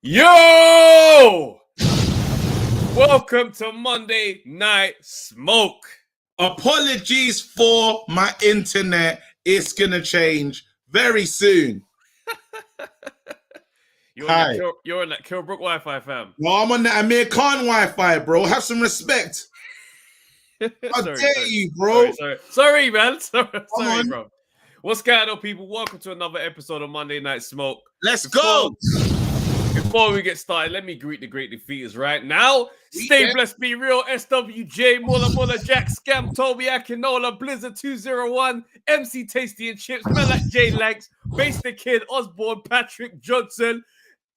Yo! Welcome to Monday Night Smoke. Apologies for my internet. It's going to change very soon. You're on that Kilbrook Wi-Fi, fam. No, I'm on the Amir Khan Wi-Fi, bro. Have some respect. How dare you, bro? Sorry, man. Sorry, bro. What's going on, people? Welcome to another episode of Monday Night Smoke. Let's go. Before we get started, let me greet the great defeaters right now. Stay blessed, be real. SWJ, Mola, Jack, Scam, Toby, Akinola, Blizzard 201, MC Tasty and Chips, man like J Lanks, Base the Kid, Osborne, Patrick Johnson,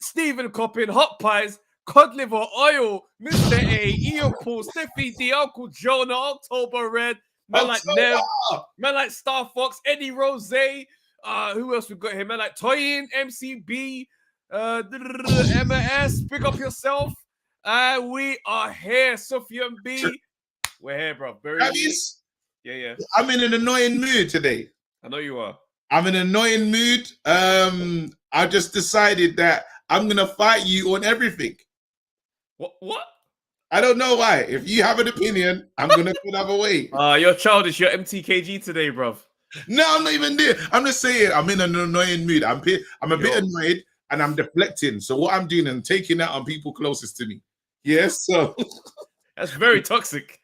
Stephen Coppin, Hot Pies, Cod Liver Oil, Mr. A, Ian Paul, Steffi D, Uncle Jonah, October Red, man like Nev, man like Star Fox, Eddie Rose, who else we got here? Man like Toyin, MCB, MS, pick up yourself. We are here, Sufyan B. We're here, bro. Yeah. I'm in an annoying mood today. I know you are. I'm in an annoying mood. I just decided that I'm gonna fight you on everything. What? I don't know why. If you have an opinion, I'm gonna go another way. You're childish. You're MTKG today, bro. No, I'm not even there. I'm just saying I'm in an annoying mood. I'm a bit annoyed. And I'm deflecting. So what I'm doing, I'm taking that on people closest to me. Yes, so that's very toxic.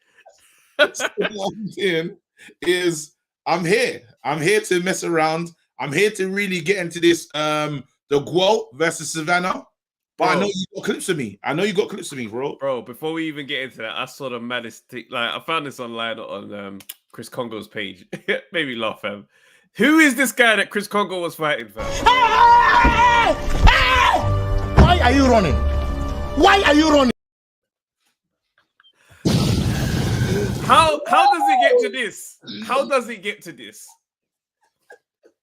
So what I'm doing is I'm here. I'm here to mess around. I'm here to really get into this the Guo versus Savannah. But bro, I know you got clips of me. Bro, before we even get into that, I saw the maddest thing. Like I found this online on Chris Congo's page. Made me laugh, fam. Who is this guy that Chris Congo was fighting, fam? Why are you running? How does it get to this? How does it get to this?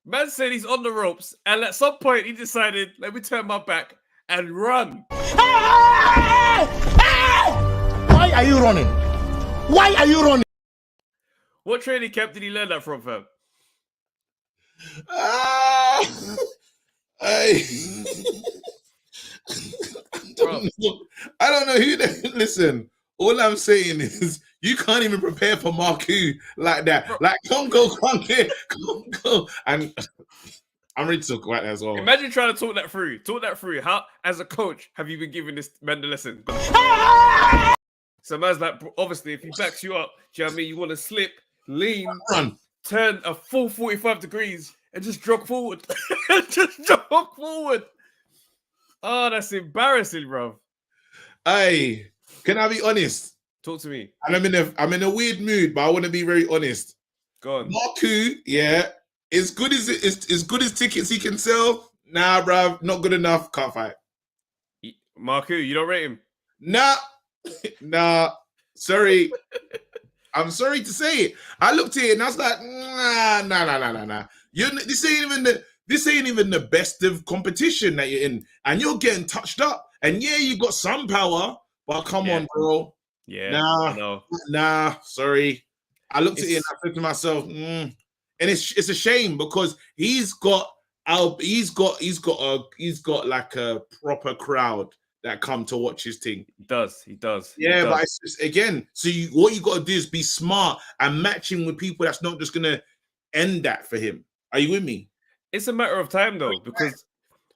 Man said he's on the ropes, and at some point he decided, let me turn my back and run. Why are you running? What training camp did he learn that from, fam? I don't know who listen, all I'm saying is you can't even prepare for Marku like that. Bro. Like Congo. And I'm ready to talk about that as well. Imagine trying to talk that through. How, as a coach, have you been giving this man the lesson? So man's like, obviously, if he backs you up, do you know what I mean? You want to slip, lean, turn a full 45 degrees and just jog forward. Oh, that's embarrassing, bro. Hey, can I be honest? Talk to me. And I'm in a weird mood, but I want to be very honest. Go on. Marku, yeah, as good as tickets he can sell. Nah, bruv, not good enough. Can't fight. Marku, you don't rate him? Nah. Sorry. I'm sorry to say it. I looked at it and I was like, nah. This ain't even the best of competition that you're in, and you're getting touched up. And yeah, you got some power, but come on, bro. Yeah, nah. Sorry. I looked at it and I said to myself, and it's a shame because he's got like a proper crowd that come to watch his thing. He does. Yeah, but it's just, again, so what you got to do is be smart and match him with people that's not just gonna end that for him. Are you with me? It's a matter of time though, because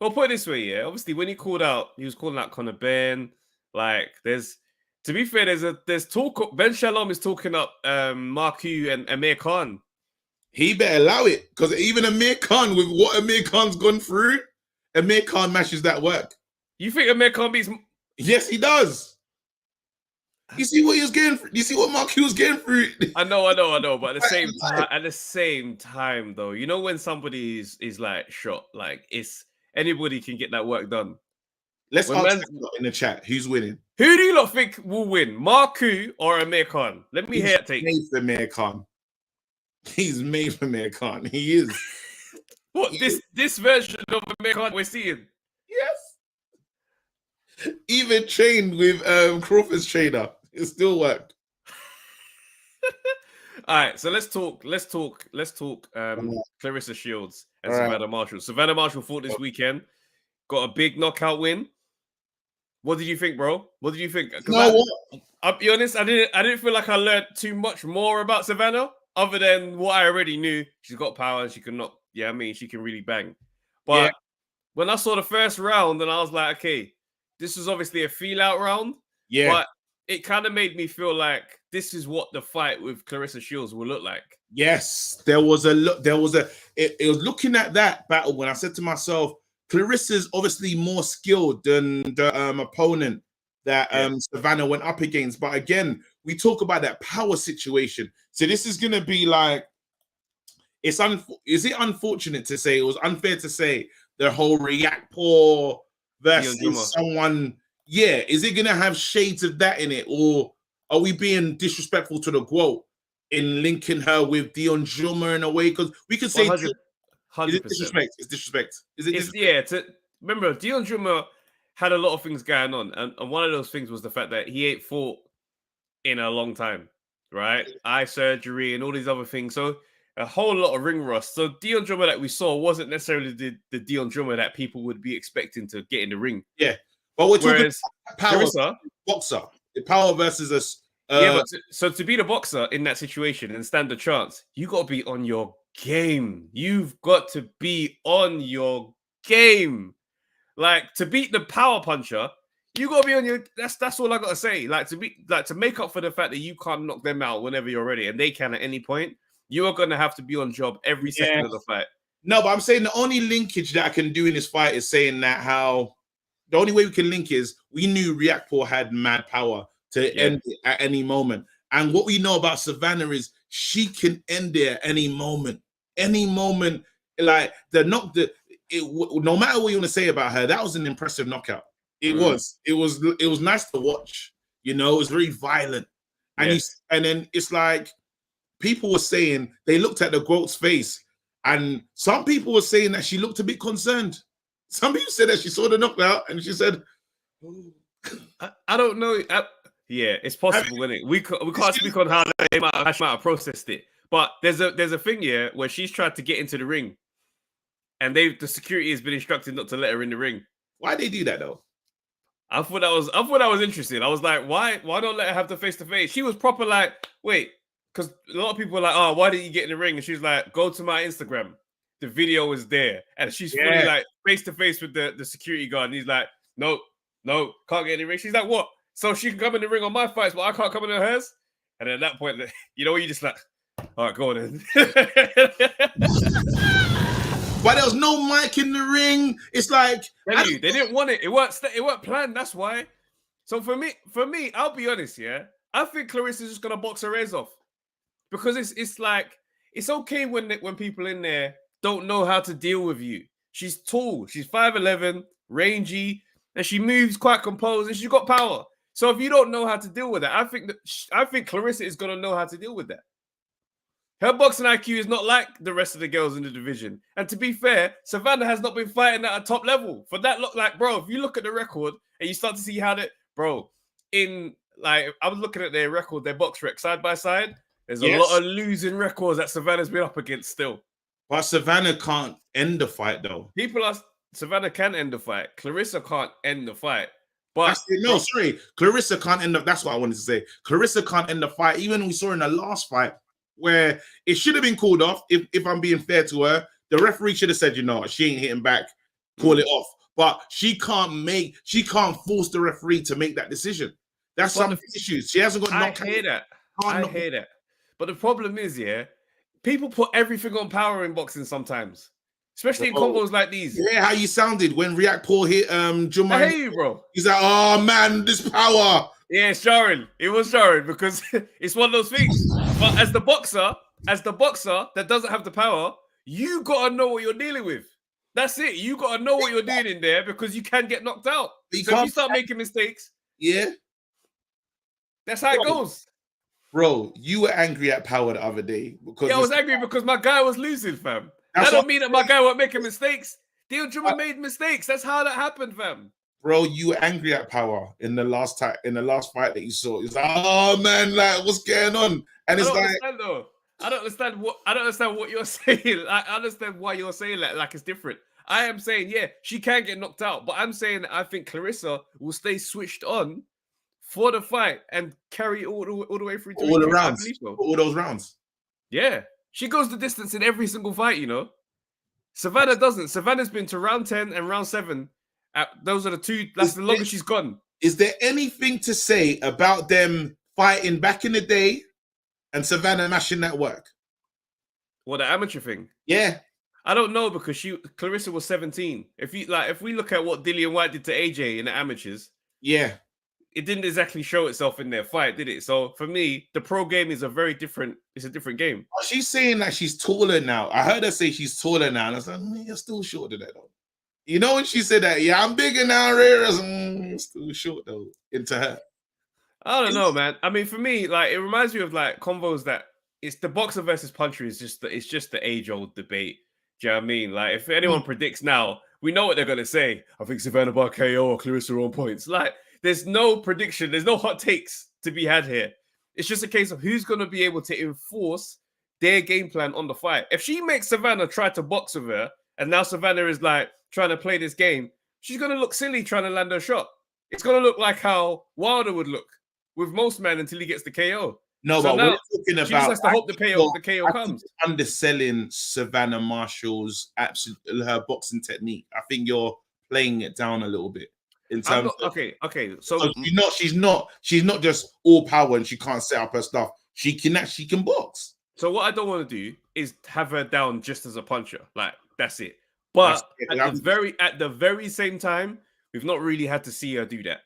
well, put it this way, yeah. Obviously, when he was calling out Conor Benn. Like, to be fair, there's talk. Ben Shalom is talking up Marku and Amir Khan. He better allow it, because even Amir Khan, with what Amir Khan's gone through, Amir Khan matches that work. You think Amir Khan beats? Yes, he does. You see what he was getting through? You see what Marku was getting through? I know. But at the same time, though, you know when somebody is like shot, like anybody can get that work done. Let's ask in the chat who's winning. Who do you lot think will win, Marku or Amir Khan? Let me hear it. Take. Made for Amir Khan. He's made for Amir Khan. He is. What this version of Amir Khan we're seeing? Yes. Even trained with Crawford's trainer. It still worked. All right, so let's talk Clarissa Shields and Savannah Marshall. Savannah Marshall fought this weekend, got a big knockout win. What did you think, bro? What did you think? You know what? I'll be honest, I didn't feel like I learned too much more about Savannah other than what I already knew. She's got power and she can knock. Yeah, I mean, she can really bang. But Yeah. when I saw the first round, and I was like, okay, this is obviously a feel-out round. Yeah. But it kind of made me feel like this is what the fight with Clarissa Shields will look like. Yes, there was a look. It was looking at that battle when I said to myself, Clarissa's obviously more skilled than the opponent that Savannah went up against. But again, we talk about that power situation. So this is gonna be like, is it unfortunate to say, it was unfair to say the whole React Paul versus someone? Yeah, is it gonna have shades of that in it, or are we being disrespectful to the GWOAT in linking her with Dion Juma in a way? Because we could say 100%. Is it disrespect? It's disrespect. Is it disrespect? Yeah, remember, Dion Juma had a lot of things going on. And one of those things was the fact that he ain't fought in a long time, right? Eye surgery and all these other things. So a whole lot of ring rust. So Dion Juma that we saw wasn't necessarily the Dion Juma that people would be expecting to get in the ring. Yeah. But we're talking power Clarissa, boxer. The power versus us. But so to be the boxer in that situation and stand a chance, you got to be on your game. You've got to be on your game. Like, to beat the power puncher, you got to be on your. That's all I got to say. Like, to make up for the fact that you can't knock them out whenever you're ready, and they can at any point. You are going to have to be on job every second of the fight. No, but I'm saying the only linkage that I can do in this fight is saying that how the only way we can link is we knew Riakpo had mad power to end it at any moment. And what we know about Savannah is she can end it at any moment. Any moment, like no matter what you want to say about her, that was an impressive knockout. It was nice to watch. You know, it was very violent. And and then it's like people were saying they looked at the GWOAT's face, and some people were saying that she looked a bit concerned. Some people said that she saw the knockout and she said, I don't know. Yeah, it's possible, isn't it? We can't speak on how they might have processed it. But there's a thing here where she's tried to get into the ring, and the security has been instructed not to let her in the ring. Why they do that though? I thought that was interesting. I was like, why don't let her have the face-to-face? She was proper like, wait, because a lot of people were like, oh, why didn't you get in the ring? And she's like, go to my Instagram. The video is there. And she's fully like face-to-face with the security guard. And he's like, no, can't get in the ring. She's like, what? So she can come in the ring on my fights, but I can't come in on hers? And at that point, you know, you just like, all right, go on then. But there was no mic in the ring. It's like they didn't want it. It weren't planned. That's why. So for me, I'll be honest. Yeah, I think Clarissa's just gonna box her ears off because it's like it's okay when people in there don't know how to deal with you. She's tall. She's 5'11", rangy, and she moves quite composed, and she's got power. So if you don't know how to deal with that, I think Clarissa is gonna know how to deal with that. Her boxing IQ is not like the rest of the girls in the division. And to be fair, Savannah has not been fighting at a top level. For that, bro, if you look at the record and you start to see how I was looking at their record, their box rec side by side. There's a lot of losing records that Savannah's been up against still. But Savannah can't end the fight, though. Savannah can end the fight. Clarissa can't end the fight. But Clarissa can't end up. That's what I wanted to say. Clarissa can't end the fight. Even we saw in the last fight, where it should have been called off. If I'm being fair to her, the referee should have said, you know, she ain't hitting back, call it off. But she can't force the referee to make that decision. That's some issues. She hasn't got knocked. I hear that. But the problem is, people put everything on power in boxing sometimes. Especially in combos like these. Yeah, how you sounded when React Paul hit Juma. I hear you, bro. He's like, oh man, this power. Yeah, it's jarring. It was jarring because it's one of those things. But as the boxer that doesn't have the power, you gotta know what you're dealing with. That's it. You gotta know what you're doing in there because you can get knocked out. So if you start making mistakes, that's how it goes. Bro, you were angry at power the other day because I was angry because my guy was losing, fam. That don't mean that my guy wasn't making mistakes. Dion Juma made mistakes. That's how that happened, fam. Bro, you were angry at power in the last fight that you saw. It's like, oh man, like what's going on? And it's like, I don't understand what you're saying. I understand why you're saying that. Like it's different. I am saying, yeah, she can get knocked out, but I'm saying that I think Clarissa will stay switched on for the fight and carry all the way through to all the victory. I rounds, believe so. all those rounds. Yeah, she goes the distance in every single fight, you know. Savannah doesn't. Savannah's been to round 10 and round 7. Those are the two. That's the longest she's gone. Is there anything to say about them fighting back in the day and Savannah mashing that work? What, the amateur thing? Yeah. I don't know because Clarissa was 17. If we look at what Dillian White did to AJ in the amateurs, Yeah. it didn't exactly show itself in their fight, did it? So for me, the pro game is a different game. Oh, she's saying that she's taller now. I heard her say she's taller now. And I was like, you're still short of that though. You know when she said that, yeah, I'm bigger now, Rare. I was still short though, into her. I don't know, man. I mean, for me, like, it reminds me of like convos that it's the boxer versus puncher is just the age-old debate. Do you know what I mean? Like, if anyone predicts now, we know what they're gonna say. I think Savannah by KO or Clarissa on points. Like, there's no prediction, there's no hot takes to be had here. It's just a case of who's gonna be able to enforce their game plan on the fight. If she makes Savannah try to box with her, and now Savannah is like trying to play this game, she's gonna look silly trying to land her shot. It's gonna look like how Wilder would look with most men until he gets the KO. No, So but now, we're talking she just about has to hope the KO I comes. think underselling Savannah Marshall's her boxing technique. I think you're playing it down a little bit in terms of okay. So she's not just all power and she can't set up her stuff. She can box. So what I don't want to do is have her down just as a puncher. Like, that's it. But at the very same time, we've not really had to see her do that.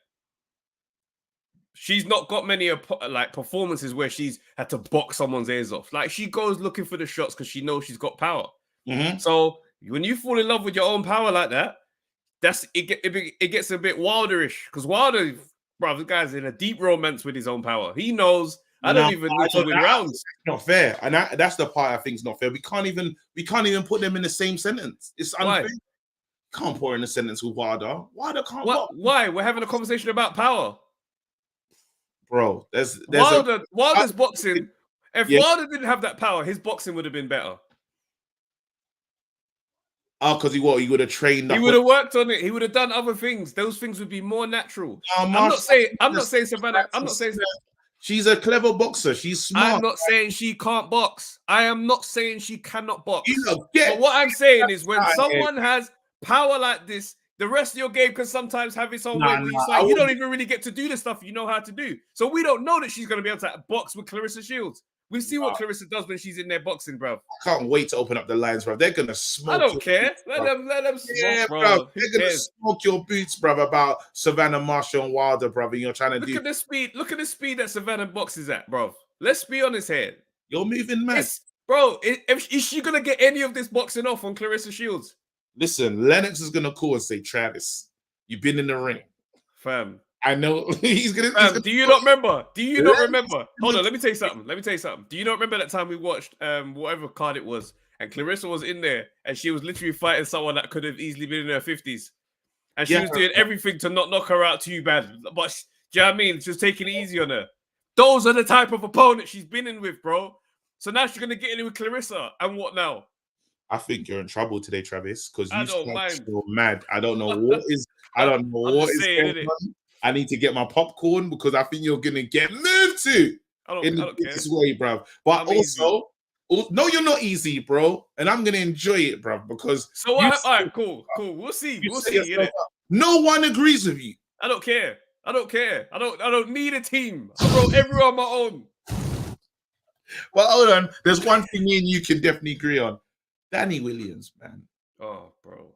She's not got many like performances where she's had to box someone's ears off. Like, she goes looking for the shots because she knows she's got power. Mm-hmm. So when you fall in love with your own power like that, it gets a bit Wilderish, because Wilder, bro, the guy's in a deep romance with his own power. He knows I don't even need to win rounds. Not fair, and that's the part I think is not fair. We can't even put them in the same sentence. It's unfair. Why? Can't put her in a sentence with Wilder. Wilder can't. Why? We're having a conversation about power, bro. There's Wilder's boxing. If Wilder didn't have that power, his boxing would have been better. Oh, because he would have trained. He would have worked on it. He would have done other things. Those things would be more natural. I'm not saying Savannah. I'm not saying she's a clever boxer. She's smart. I'm not saying she can't box. I am not saying she cannot box. But what I'm saying is, when someone has power like this, the rest of your game can sometimes have its own way. You don't even really get to do the stuff you know how to do. So we don't know that she's going to be able to box with Clarissa Shields. We see what Clarissa does when she's in there boxing, bro. I can't wait to open up the lines, bro. They're gonna smoke. I don't care. Let them smoke, bro. They're gonna smoke your boots, bro, about Savannah Marshall and Wilder, brother. You're trying to look at the speed. Look at the speed that Savannah boxes at, bro. Let's be honest here. You're moving mad, bro. Is she gonna get any of this boxing off on Clarissa Shields? Listen, Lennox is gonna call and say, Travis, you've been in the ring, fam. I know he's gonna. Do you not remember? Hold on, let me tell you something. Do you not remember that time we watched whatever card it was, and Clarissa was in there, and she was literally fighting someone that could have easily been in her 50s, and she was doing everything to not knock her out too bad. But do you know what I mean? Just taking it easy on her. Those are the type of opponent she's been in with, bro. So now she's gonna get in with Clarissa, and what now? I think you're in trouble today, Travis, because you're mad. I don't know what is. I don't know what is going on. I need to get my popcorn because I think you're gonna get moved to in this way, bro. But also, no, you're not easy, bro. And I'm gonna enjoy it, bro. Because all right, cool. We'll see. No one agrees with you. I don't care. I don't need a team. I wrote everyone on my own. Well, hold on. There's one thing me and you can definitely agree on. Danny Williams, man. Oh, bro.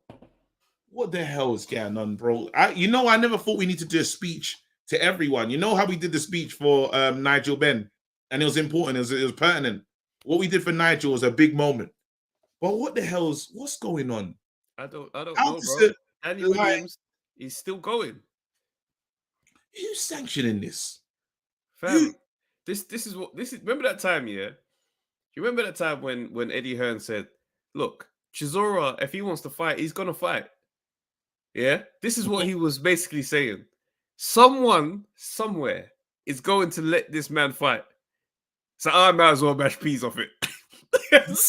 What the hell is going on, bro? I never thought we need to do a speech to everyone. You know how we did the speech for Nigel Benn, and it was important. It was pertinent. What we did for Nigel was a big moment. But what's going on? I don't know, bro. Danny Williams is still going. Who's sanctioning this? Fam, this is. Remember that time, yeah? You remember that time when Eddie Hearn said, "Look, Chisora, if he wants to fight, he's gonna fight." Yeah, this is what he was basically saying. Someone somewhere is going to let this man fight, so I might as well mash peas off it.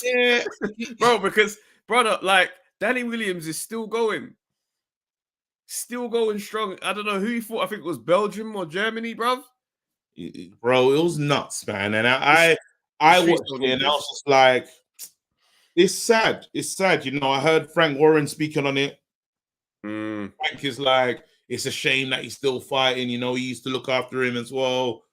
Yeah, bro. Because brother, like, Danny Williams is still going. Still going strong. I don't know who he fought. I think it was Belgium or Germany, bruv. Bro, it was nuts, man. And I watched it and I was just like, it's sad. It's sad. You know, I heard Frank Warren speaking on it. Frank is like, it's a shame that he's still fighting. You know, he used to look after him as well.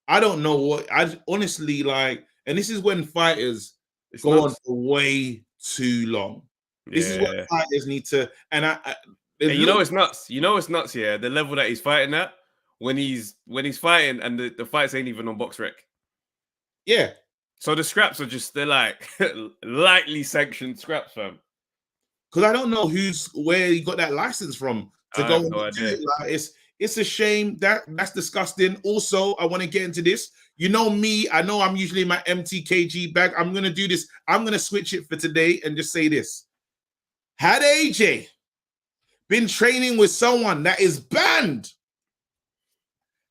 I don't know what I honestly like, and this is when fighters go on for way too long. This is what fighters need to, and you know it's nuts. You know it's nuts. Yeah, the level that he's fighting at when he's fighting, and the fights ain't even on BoxRec. Yeah. So the scraps are they're like lightly sanctioned scraps, fam. Because I don't know where he got that license from to go and do it. Like, it's a shame. That's disgusting. Also, I want to get into this. You know me, I know I'm usually in my MTKG bag. I'm gonna do this. I'm gonna switch it for today and just say this. Had AJ been training with someone that is banned,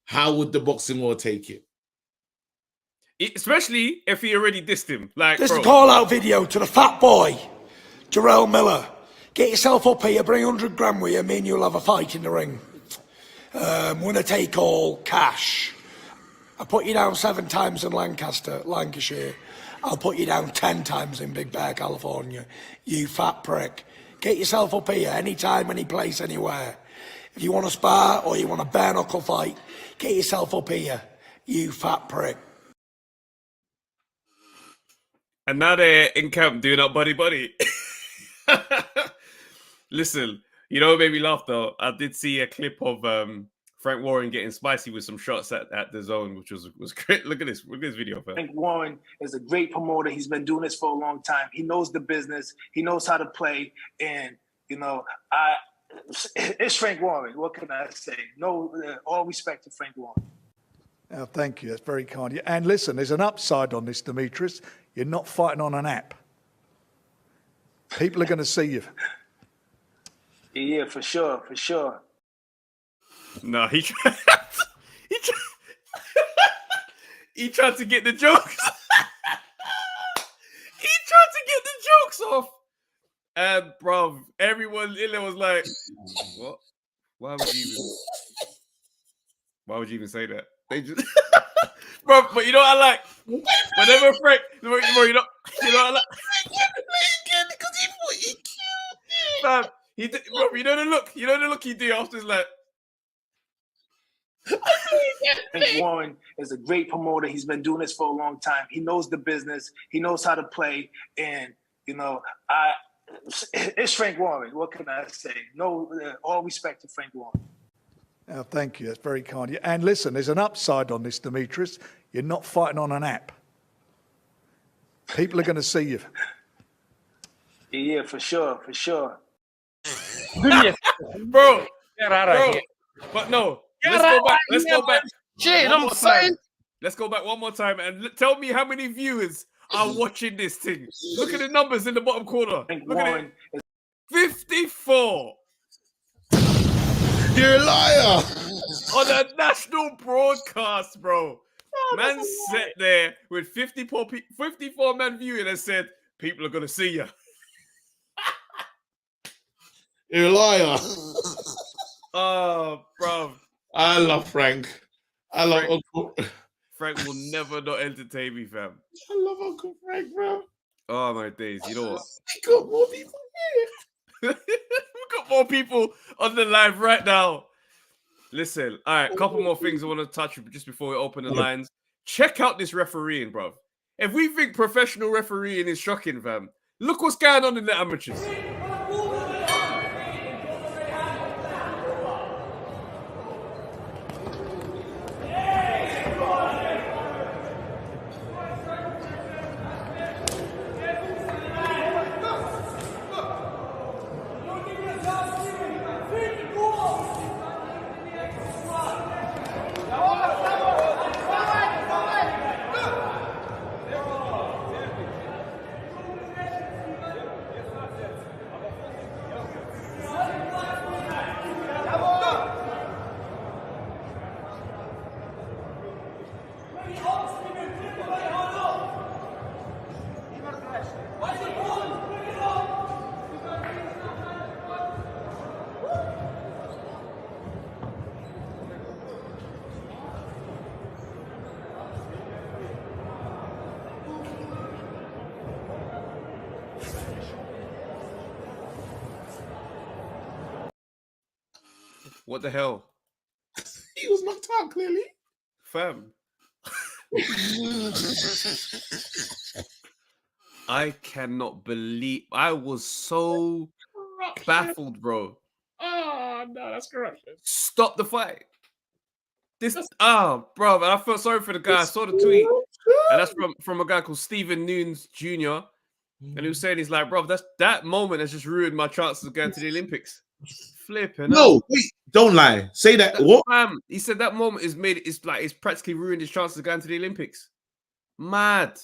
how would the boxing world take it? Especially if he already dissed him. Like this call-out video to the fat boy, Jarrell Miller. Get yourself up here, bring 100 grand with you, me and you'll have a fight in the ring. Winner take all, cash. I put you down 7 times in Lancashire. I'll put you down 10 times in Big Bear, California. You fat prick. Get yourself up here, anytime, any place, anywhere. If you want to spar or you want a bare knuckle fight, get yourself up here, you fat prick. And now they're in camp doing up buddy. Listen, you know what made me laugh though? I did see a clip of Frank Warren getting spicy with some shots at the zone, which was great. Look at this video. Frank Warren is a great promoter. He's been doing this for a long time. He knows the business. He knows how to play. And, you know, it's Frank Warren. What can I say? No, all respect to Frank Warren. Oh, thank you. That's very kind of you. And listen, there's an upside on this, Demetrius. You're not fighting on an app. People are going to see you. Yeah, for sure. No, he tried to get the jokes. He tried to get the jokes off. And bro, everyone in there was like, what? Why would you even say that? They just bro, but you know what I like? Whenever Frank, bro, you know what I like? Because he thought he killed him. He did, bro, you know the look he did after, like. Frank Warren is a great promoter. He's been doing this for a long time. He knows the business. He knows how to play. And, you know, it's Frank Warren. What can I say? No, all respect to Frank Warren. Oh, thank you. That's very kind of you. And listen, there's an upside on this, Demetrius. You're not fighting on an app. People are going to see you. Yeah, for sure. Bro, get out of here. But no, let's go back. Shit, I'm saying. Let's go back one more time and tell me how many viewers are watching this thing. Look at the numbers in the bottom corner. Look at it. 54. You're a liar. On a national broadcast, bro. Man sat there with 54 man viewing and said, people are going to see you. You're a liar. Oh, bro. I love Frank. I love Uncle. Frank will never not entertain me, fam. I love Uncle Frank, bro. Oh, my days. You know what? We got more people here. We've got more people on the live right now. Listen, all right, a couple more things I want to touch just before we open the lines. Check out this refereeing, bro. If we think professional refereeing is shocking, fam, look what's going on in the amateurs. What the hell, He was knocked out clearly. fam? I cannot believe. I was so baffled, bro. Oh, no, that's corruption. Stop the fight. Bro, and I felt sorry for the guy. I saw the tweet, and that's from a guy called Stephen Nunes Jr. And he was saying, he's like, bro, that moment has just ruined my chances of going to the Olympics. Flipping. No, wait, don't lie. Say that. What? He said that moment it's practically ruined his chances of going to the Olympics. Mad.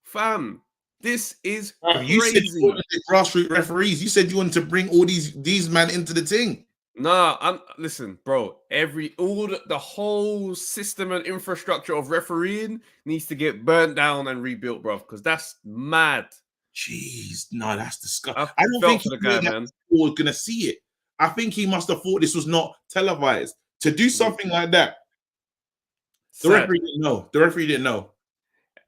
Fam, this is You said crazy. you wanted the grassroots referees. You said you wanted to bring all these men into the thing. Nah, listen, bro. The whole system and infrastructure of refereeing needs to get burnt down and rebuilt, bro. Because that's mad. Jeez, no, that's disgusting. I don't felt think for the guy, man. he was gonna see it. I think he must have thought this was not televised. To do something like that, the Sad. referee didn't know. The referee didn't know.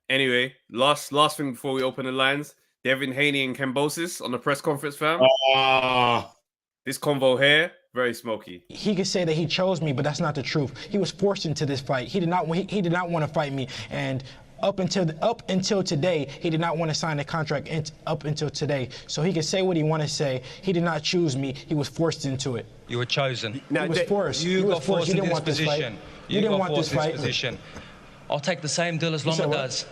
Anyway, last thing before we open the lines. Devin Haney and Kambosos on the press conference, fam. This convo here, very smoky. He could say that he chose me, but that's not the truth. He was forced into this fight. He did not want to fight me, and up until today, he did not want to sign a contract. Up until today, so he could say what he want to say. He did not choose me. He was forced into it. You were chosen. He was forced. You got forced into this position. You didn't want this fight. I'll take the same deal as Loma does.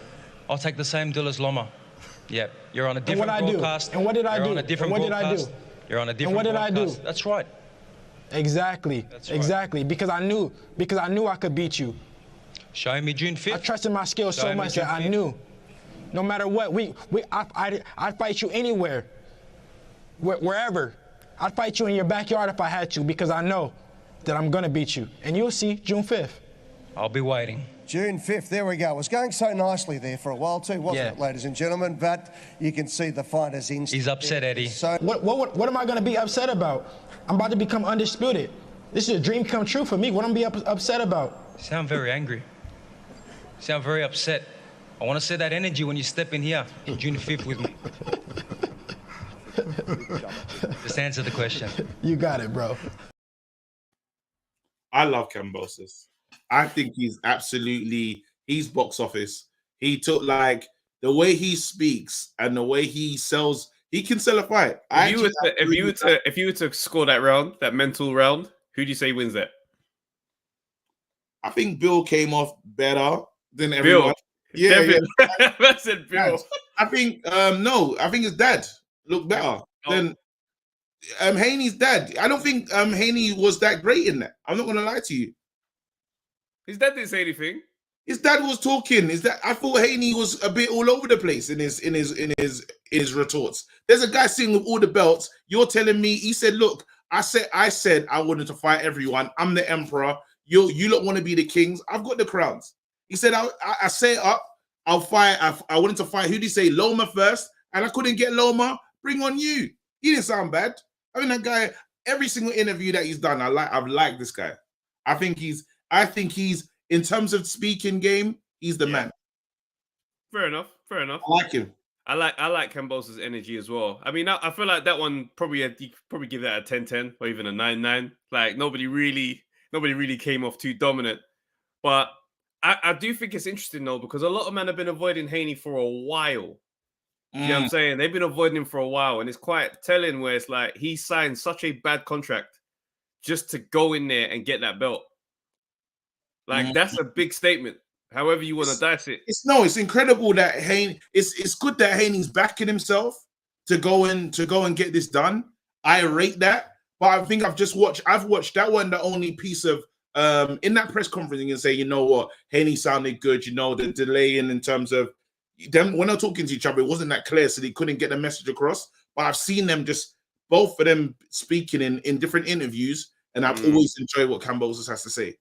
I'll take the same deal as Loma. Yeah, you're on a different broadcast. And what did I do? You're on a different broadcast. You're on a different broadcast. And what did I do? That's right. Exactly. That's right. Exactly. Because I knew I could beat you. Show me June 5th. I trusted my skills so much that I knew, no matter what, I'd fight you anywhere, wherever. I'd fight you in your backyard if I had to, because I know that I'm gonna beat you. And you'll see June 5th. I'll be waiting. June 5th, there we go. It was going so nicely there for a while too, wasn't it, ladies and gentlemen? But you can see the fighter's instinct. He's upset, Eddie. So what am I gonna be upset about? I'm about to become undisputed. This is a dream come true for me. What am I gonna be upset about? You sound very angry. You sound very upset. I want to see that energy when you step in here on June 5th with me. Just answer the question. You got it, bro. I love Kambosos. I think he's box office. He took, like, the way he speaks and the way he sells. He can sell a fight. If you were to score that round, that mental round, who do you say wins that? I think Bill came off better than everyone. Yeah. I said Bill. I think I think his dad looked better than Haney's dad. I don't think Haney was that great in that. I'm not gonna lie to you. His dad didn't say anything. His dad was talking. I thought Haney was a bit all over the place in his retorts. There's a guy sitting with all the belts. You're telling me, he said, look, I said I wanted to fight everyone. I'm the emperor. You lot want to be the kings. I've got the crowns. He said, I set up. I'll fight. I wanted to fight. Who did he say? Loma first. And I couldn't get Loma. Bring on you. He didn't sound bad. I mean, that guy, every single interview that he's done, I've liked this guy. I think he's, in terms of speaking game, he's the man. Fair enough. I like him. I like Kambosos' energy as well. I mean, I feel like that one you could probably give that a 10-10 or even a 9-9. Like nobody really came off too dominant. But I do think it's interesting though, because a lot of men have been avoiding Haney for a while. You know what I'm saying? They've been avoiding him for a while, and it's quite telling where it's like he signed such a bad contract just to go in there and get that belt. Like that's a big statement. However you want to dice it. It's incredible that Haney. It's good that Haney's backing himself to go and get this done. I rate that, but I think I've watched that one. The only piece of in that press conference, you can say, you know what, Haney sounded good. You know, the delay in terms of them when they're talking to each other, it wasn't that clear, so they couldn't get the message across. But I've seen them both of them speaking in different interviews, and I've always enjoyed what Kambosos has to say.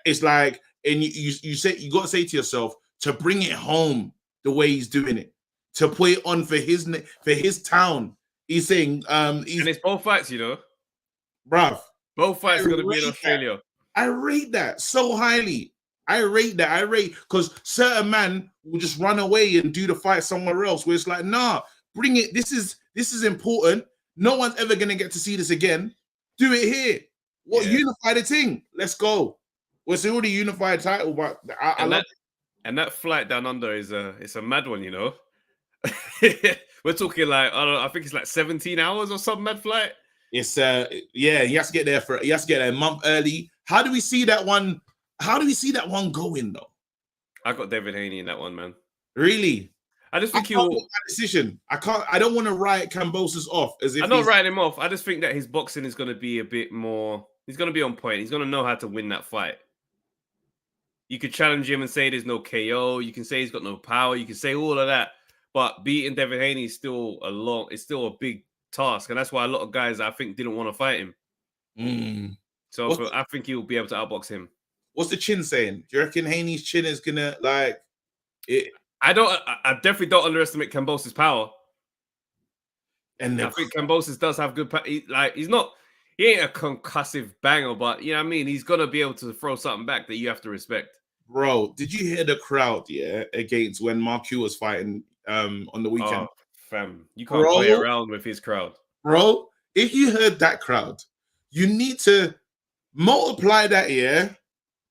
It's like, and you got to say to yourself to bring it home the way he's doing it, to put it on for his town. He's saying, and it's both fights, you know, bruv. Both fights are going to be in Australia. I rate that so highly. I rate because certain man will just run away and do the fight somewhere else. Where it's like, nah, bring it. This is important. No one's ever gonna get to see this again. Do it here. What Yeah. unify the thing? Let's go. Well, it's already unified title, but I love and that flight down under is it's a mad one, you know. We're talking like I think it's like 17 hours or some mad flight. It's yeah, he has to get there a month early. How do we see that one? How do we see that one going though? I got Devin Haney in that one, man. Really? I just think I can't make that decision. I don't want to write Kambosos off as if I'm not writing him off. I just think that his boxing is going to be a bit more. He's going to be on point. He's going to know how to win that fight. You could challenge him and say there's no KO. You can say he's got no power. You can say all of that. But beating Devin Haney is still it's still a big task, and that's why a lot of guys I think didn't want to fight him. So I think he'll be able to outbox him. What's the chin saying? Do you reckon Haney's chin is gonna like it? I definitely don't underestimate Kambosos' power. And I think Kambosos does have good. He ain't a concussive banger, but you know what I mean. He's gonna be able to throw something back that you have to respect. Bro, did you hear the crowd? Yeah, against when Mark Q was fighting on the weekend. Oh, fam, you can't play around with his crowd, bro. If you heard that crowd, you need to multiply that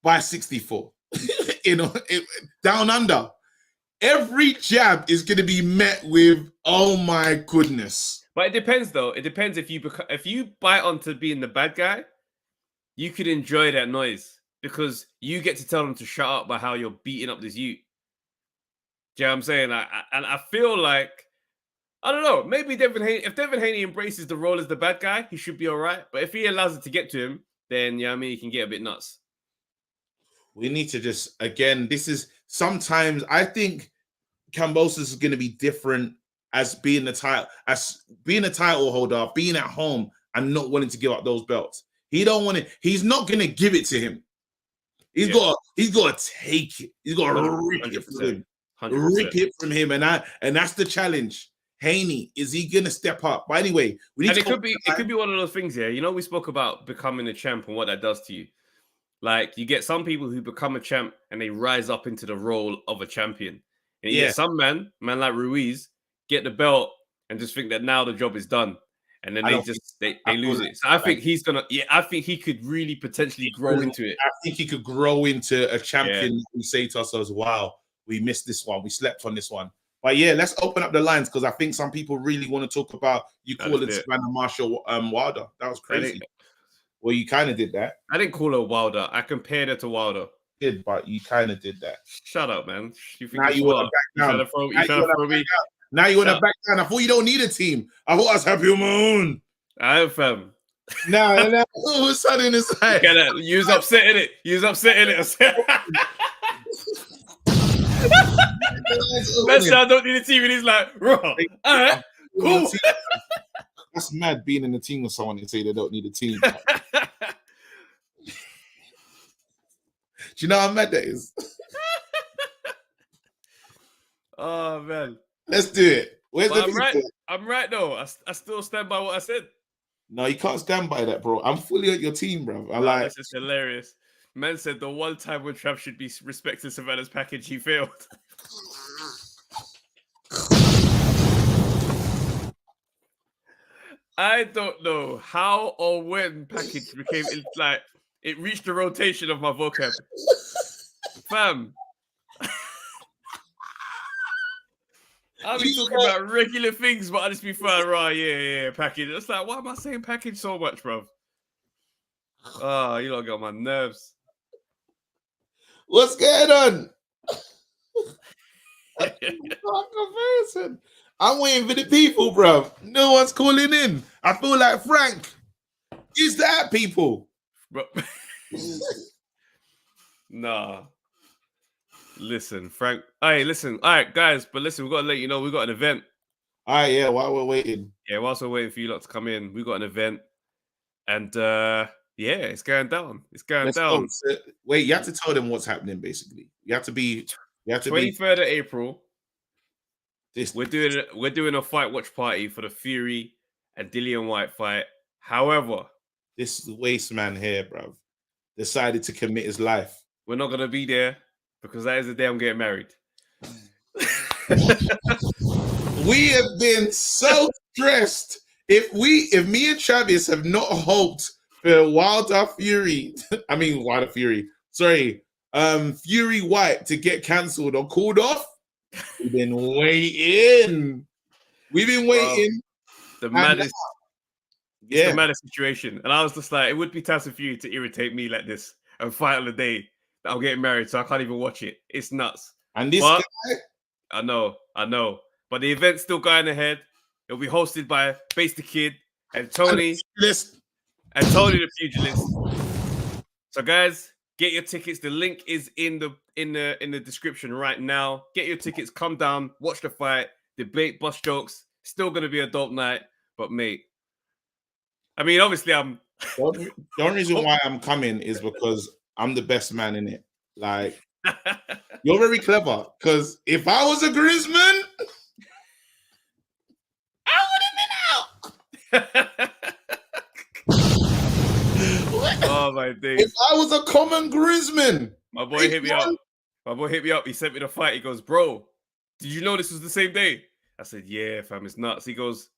by 64. Down under. Every jab is going to be met with, oh my goodness. But it depends, though. It depends if you bite onto being the bad guy, you could enjoy that noise because you get to tell them to shut up by how you're beating up this youth. Do you know what I'm saying? And I feel like, I don't know, maybe if Devin Haney embraces the role as the bad guy, he should be all right. But if he allows it to get to him, then, you know what I mean, he can get a bit nuts. We need to just, again, this is sometimes, I think Kambosos is going to be different as being a title holder, being at home and not wanting to give up those belts. He's not going to give it to him. He's got to take it. He's got to rip it from him. 100%. Rip it from him. And that's the challenge. Haney, is he going to step up? But anyway, it could be one of those things here. You know, we spoke about becoming a champ and what that does to you. Like, you get some people who become a champ and they rise up into the role of a champion. And you get some man like Ruiz, get the belt and just think that now the job is done. And then they lose it. So I think I think he could really potentially grow into it. I think he could grow into a champion. We say to ourselves, wow, we missed this one. We slept on this one. But yeah, let's open up the lines because I think some people really want to talk about you calling Savannah Marshall Wilder. That was crazy. Well, you kind of did that. I didn't call her Wilder. I compared her to Wilder. Did, but you kind of did that. Shut up, man. Now you want to back down. Now you want to back down. I thought you don't need a team. I thought I was happy on my own. I am, fam. Now all of a sudden it's like you was upsetting it. You was upsetting it. That's why I don't need a team. And he's like, all right, cool. That's mad being in a team with someone and say they don't need a team. Do you know how mad that is? Oh man, let's do it. I'm right though. I still stand by what I said. No, you can't stand by that, bro. I'm fully on your team, bro. That's just hilarious. Man said the one time when Trav should be respecting Savannah's package, he failed. I don't know how or when package became like it reached the rotation of my vocab. Fam. I'll be talking about regular things, but I'll just be fine. Right, yeah, package. It's like, why am I saying package so much, bro? Oh, you don't got my nerves. What's going on? I'm waiting for the people, bro. No one's calling in. I feel like Frank. Is that people? Bro. Nah. Listen, Frank. Hey, listen. All right, guys, but listen, we've got to let you know we got an event. All right, yeah, while we're waiting. Yeah, whilst we're waiting for you lot to come in, we got an event. And yeah, it's going down. It's going down. Wait, you have to tell them what's happening, basically. You have to be 23rd of April. We're doing a fight watch party for the Fury and Dillian White fight. However, this waste man here, bro, decided to commit his life. We're not gonna be there because that is the day I'm getting married. We have been so stressed if me and Travis have not hoped for Wilder Fury, Fury White to get cancelled or called off, we've been waiting. We've been waiting. The maddest, the maddest situation. And I was just like, it would be Tyson Fury to irritate me like this and fight on the day that I'm getting married, so I can't even watch it. It's nuts. And this guy, I know. But the event's still going ahead. It'll be hosted by Face the Kid and Tony. And Tony the Pugilist. So guys, get your tickets. The link is in the description right now. Get your tickets, come down, watch the fight, debate, bust jokes. Still gonna be a dope night. But mate, I mean, obviously the only reason why I'm coming is because I'm the best man in it. Like, you're very clever. Because if I was a groomsman, I would have been out. Oh my days! If I was a common groomsman, my boy hit me up. He sent me the fight. He goes, "Bro, did you know this was the same day?" I said, "Yeah, fam, it's nuts." He goes,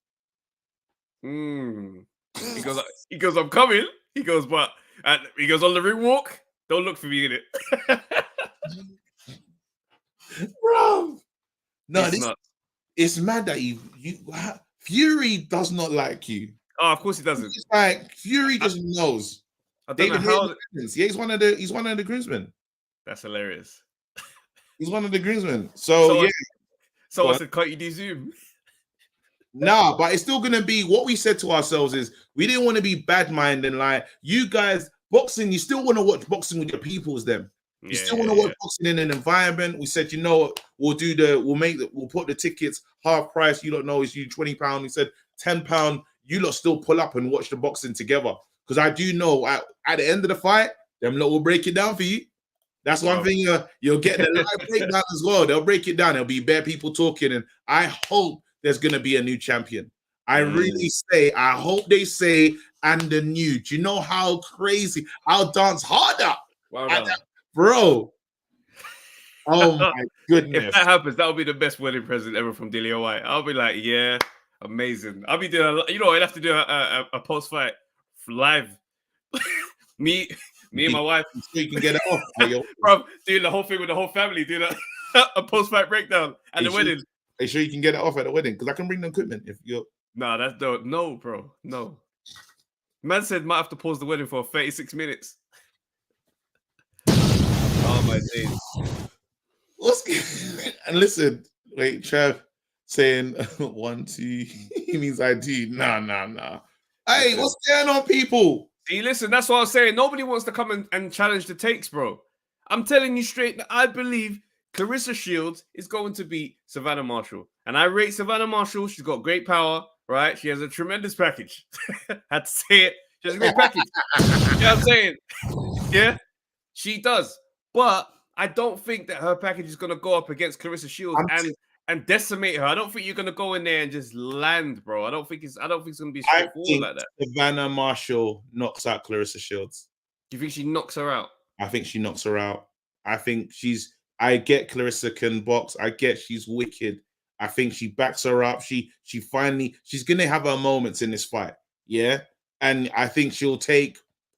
He goes, "I'm coming." He goes, "But," he goes, "On the ring walk, don't look for me in it." Bro, no, it's nuts. It's mad that Fury does not like you. Oh, of course he doesn't. It's like Fury just knows. I don't know how. Yeah, he's one of the groomsmen. That's hilarious. He's one of the groomsmen. So yeah. So I said, "Can't you do Zoom?" Nah, but it's still gonna be what we said to ourselves is we didn't want to be bad minded. Like, you guys, boxing, you still want to watch boxing with your peoples. Them, you still want to watch boxing in an environment. We said, you know what, we'll put the tickets half price. You don't know, it's you £20. We said £10. You lot still pull up and watch the boxing together. Because I do know at the end of the fight, them lot will break it down for you. That's one thing you'll get the live breakdown as well. They'll break it down. There'll be bare people talking, and I hope there's gonna be a new champion. I really say, I hope they say, and the new. Do you know how crazy? I'll dance harder, bro. Oh my goodness! If that happens, that'll be the best wedding present ever from Dillian White. I'll be like, yeah, amazing. I'll be doing, I'll have to do a post fight live. me and my wife, so you can get it off, bro. Doing the whole thing with the whole family, doing a post fight breakdown at the wedding. Are you sure you can get it off at the wedding? Because I can bring the equipment if you're. Nah, that's no, bro, no. Man said might have to pause the wedding for 36 minutes. Oh my days. And listen, wait, Trev saying 1, 2, he means ID. Nah. Hey, what's going on, people? See, listen, that's what I was saying. Nobody wants to come and challenge the takes, bro. I'm telling you straight, I believe Claressa Shields is going to beat Savannah Marshall. And I rate Savannah Marshall. She's got great power, right? She has a tremendous package. Had to say it. She has a great package. You know what I'm saying? Yeah, she does. But I don't think that her package is going to go up against Claressa Shields and decimate her. I don't think you're going to go in there and just land, bro. I don't think it's going to be straightforward like that. Savannah Marshall knocks out Claressa Shields. Do you think she knocks her out? I think she knocks her out. I get Claressa can box. I get she's wicked. I think she backs her up. She's going to have her moments in this fight. Yeah. And I think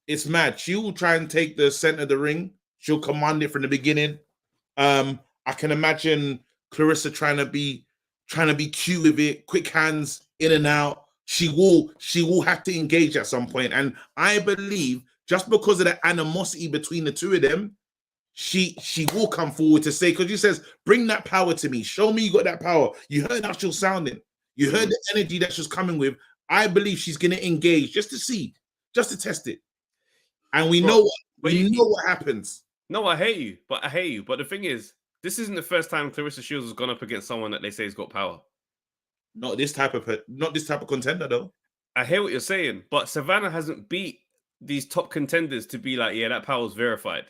it's mad. She will try and take the center of the ring. She'll command it from the beginning. I can imagine Claressa trying to be cute with it, quick hands in and out. She will have to engage at some point. And I believe just because of the animosity between the two of them, she will come forward to say, because she says, bring that power to me. Show me you got that power. You heard how she was sounding. You heard the energy that she's coming with. I believe she's going to engage just to see, just to test it. And we know what happens. No, I hate you. But the thing is, this isn't the first time Claressa Shields has gone up against someone that they say has got power. Not this type of contender, though. I hear what you're saying, but Savannah hasn't beat these top contenders to be like, yeah, that power's verified.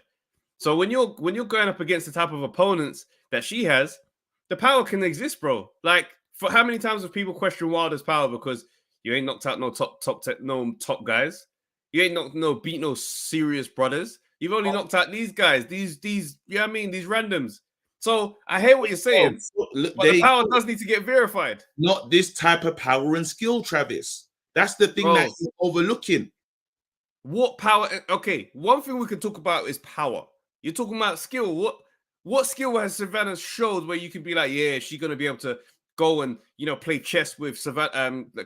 So when you're going up against the type of opponents that she has, the power can exist, bro. Like, for how many times have people questioned Wilder's power because you ain't knocked out no top guys, you ain't beat no serious brothers. You've only knocked out these guys, these you know what I mean, these randoms. So I hear what you're saying, but the power does need to get verified. Not this type of power and skill, Travis. That's the thing Bro. that you're overlooking. What power? Okay, one thing we can talk about is power. You're talking about skill. What skill has Savannah showed where you can be like, yeah, she's gonna be able to go and play chess with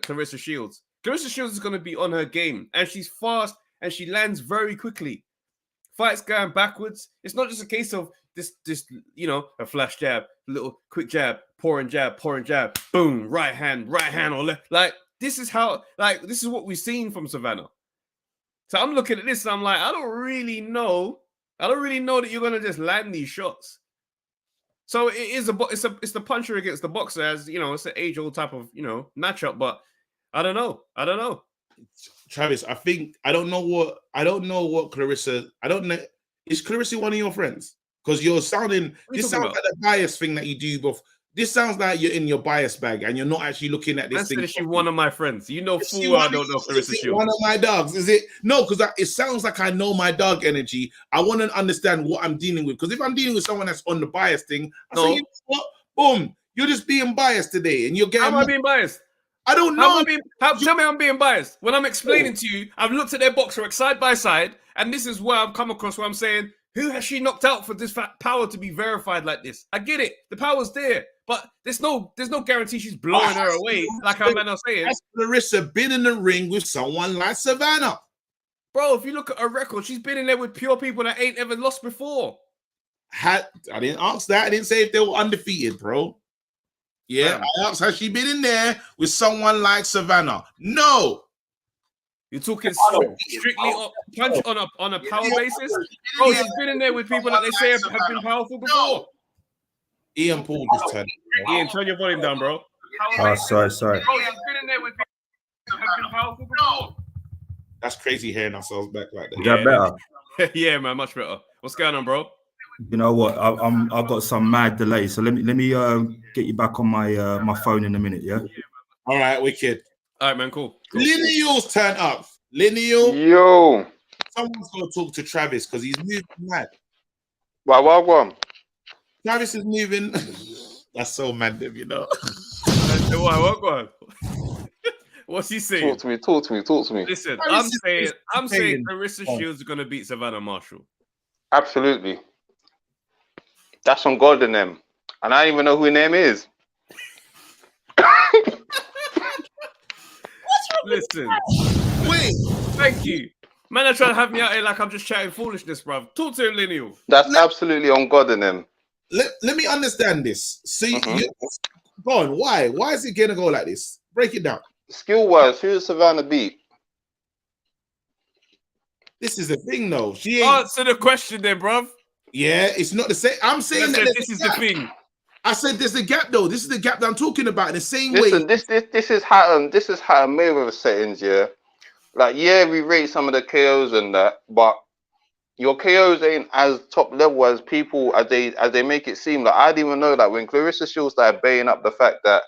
Clarissa Shields. Clarissa Shields is gonna be on her game, and she's fast and she lands very quickly. Fights going backwards. It's not just a case of this a flash jab, little quick jab, pouring jab, boom, right hand or left. Like this is what we've seen from Savannah. So I'm looking at this and I'm like, I don't really know that you're gonna just land these shots. So it's the puncher against the boxer, as it's an age-old type of matchup. But I don't know. Travis, I don't know what Clarissa. I don't know. Is Clarissa one of your friends? Because you're sounding. This sounds like a bias thing that you do, but this sounds like you're in your bias bag and you're not actually looking at this thing. Is she one of my friends? You know, fool, I don't know Clarissa Shields. One of my dogs, is it? No, because it sounds like I know my dog energy. I want to understand what I'm dealing with. Because if I'm dealing with someone that's on the bias thing, I say, you know what? Boom, you're just being biased today, and you're getting. How am I being biased? I don't know. Tell me I'm being biased. When I'm explaining to you, I've looked at their boxer side by side, and this is where I've come across where I'm saying, who has she knocked out for this power to be verified like this? I get it. The power's there, but there's no guarantee she's blowing her away, like I'm now saying. Has Clarissa been in the ring with someone like Savannah? Bro, if you look at her record, she's been in there with pure people that ain't ever lost before. I didn't ask that. I didn't say if they were undefeated, bro. Yeah, I asked, has she been in there with someone like Savannah? No. You're talking strictly punch on a power basis? Bro, she's been in there with people that they say have been powerful before. Ian Paul just turned. Ian, turn your volume down, bro. Oh, sorry. Bro, she's been in there with people that have been powerful before. That's crazy hearing ourselves back like that. Is that better? Yeah, man, much better. What's going on, bro? You know what? I've got some mad delay, so let me get you back on my my phone in a minute. Yeah. All right, wicked. All right, man, cool. Lineal's turn up. Lineal. Yo. Someone's got to talk to Travis because he's moving mad. What? Travis is moving. That's so mad, you know. What? What's he saying? Talk to me. Listen, I'm saying Clarissa Shields is gonna beat Savannah Marshall. Absolutely. That's on God in them. And I don't even know who her name is. Listen. Wait. Thank you. Man, are trying to have me out here like I'm just chatting foolishness, bruv. Talk to him, Lineal. That's absolutely on God in them. Let me understand this. See, go on. Why? Why is it gonna go like this? Break it down. Skill-wise, who does Savannah beat? This is the thing, though. She ain't... Answer the question, then, bruv. Yeah, it's not the same. I'm saying that this is the thing. I said there's a gap, though. This is the gap that I'm talking about. In the same way. This is how Mayweather settings. Yeah, like we rate some of the KOs and that, but your KOs ain't as top level as people as they make it seem. Like I didn't even know that when Clarissa Shields started baying up the fact that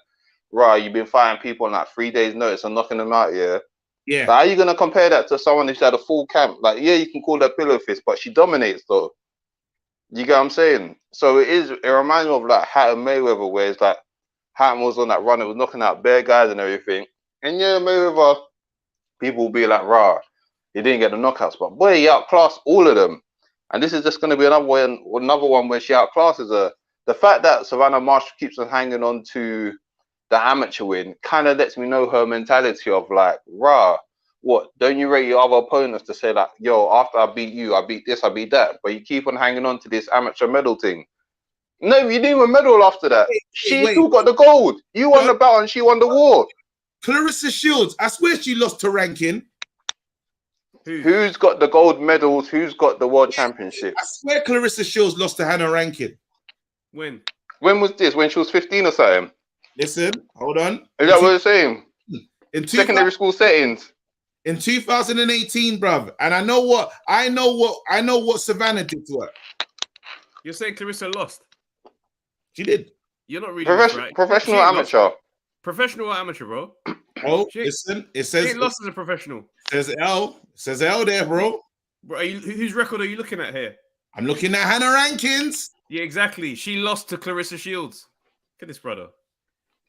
you've been firing people on like 3 days notice and knocking them out. Yeah. Like, how are you gonna compare that to someone who's had a full camp? Like, you can call her pillow fist, but she dominates though. You get what I'm saying? So it reminds me of like Hatton Mayweather, where it's like Hatton was on that run, it was knocking out bare guys and everything. And Mayweather, people will be like, he didn't get the knockouts, but boy, he outclassed all of them. And this is just gonna be another one where she outclasses her. The fact that Savannah Marshall keeps on hanging on to the amateur win kind of lets me know her mentality of like, what, don't you rate your other opponents to say like, yo, after I beat you, I beat this, I beat that, but you keep on hanging on to this amateur medal thing. No, you didn't even medal after that. She still got the gold. You won the belt and she won the war. Clarissa Shields, I swear she lost to ranking. Who's got the gold medals? Who's got the world championship? I swear Clarissa Shields lost to Hannah Rankin. When? When was this? When she was 15 or something? Listen, hold on. Is that what you're saying? In secondary school settings. In 2018, bruv. And I know what Savannah did to her. You're saying Clarissa lost? She did. You're not reading this right. Professional or amateur? Professional or amateur, bro? Oh, listen, it says... She lost as a professional. Says L there, bro. Bro, whose record are you looking at here? I'm looking at Hannah Rankins. Yeah, exactly. She lost to Clarissa Shields. Look at this, brother.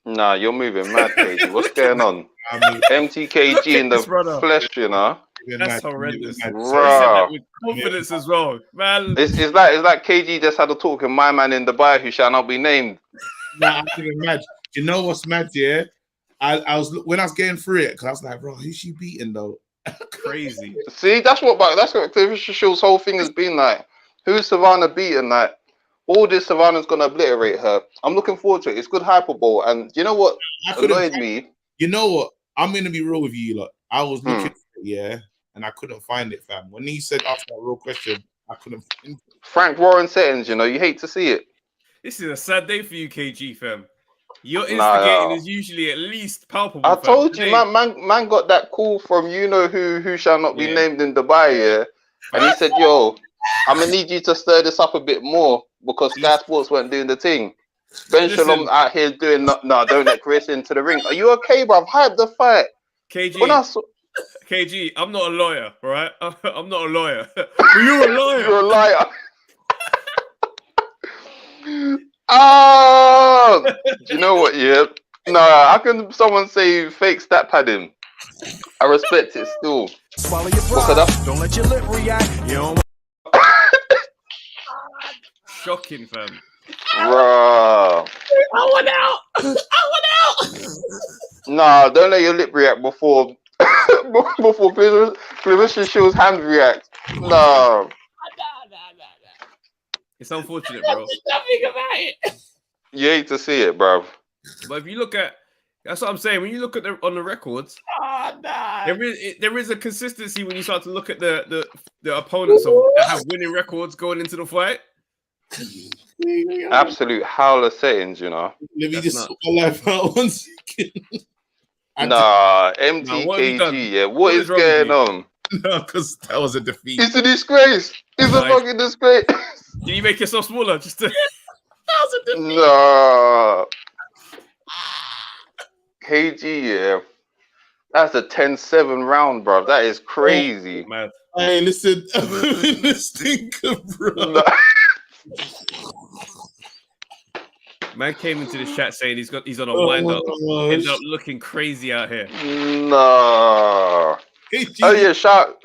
Nah, you're moving mad, crazy. What's going on? MTKG in the brother. flesh, you know. That's horrendous. He said that Bruh. with confidence as well, man. It's like KG just had a talk with my man in Dubai who shall not be named. Nah, I can imagine. You know what's mad, yeah? I was when I was getting through it, because I was like, bro, who's she beating though? Crazy. See, that's what Clarissa Shields' whole thing has been like. Who's Savannah beating? Like, all this Savannah's gonna obliterate her. I'm looking forward to it. It's good hyperbole. And you know what annoyed me? You know what? I'm gonna be real with you, lot. I was looking for it, yeah, and I couldn't find it, fam. When he said ask that real question, I couldn't find it. Frank Warren settings, you know, you hate to see it. This is a sad day for you, KG, fam. Your instigating is usually at least palpable. I fam. told Today- you, man got that call from you know who shall not be named in Dubai, yeah. And he said, yo, I'm gonna need you to stir this up a bit more because Sky Sports weren't doing the thing. Ben Shalom out here doing no, don't let Chris into the ring. Are you okay, bruv? Hype the fight. KG, When I saw, KG, I'm not a lawyer, all right? I'm not a lawyer. You're a lawyer. you're a liar. Oh, do you know what? Yeah, no, how can someone say fake stat padding? I respect it still. Swallow your pride. Don't let your lip react. You don't... Shocking, fam. Bruh. I went out. Nah, don't let your lip react before Clarissa Shields' hand react. No. It's unfortunate, bro. Nothing about it. You hate to see it, bruv. But if you look at, that's what I'm saying. When you look at on the records, there is a consistency when you start to look at the opponents that have winning records going into the fight. Absolute howler settings, you know. Let me just sort my life out 1 second. Nah, MTKG, yeah. What is going on? No, because that was a defeat. It's a disgrace. It's a fucking disgrace. Can you make yourself smaller? Just to... No. KG, yeah. That's a 10-7 round, bro. That is crazy. Oh, man. Hey, listen, I'm in the stinker, bro. No. Man came into the chat saying he's on a wind up. Ended up looking crazy out here. No. Oh yeah, shout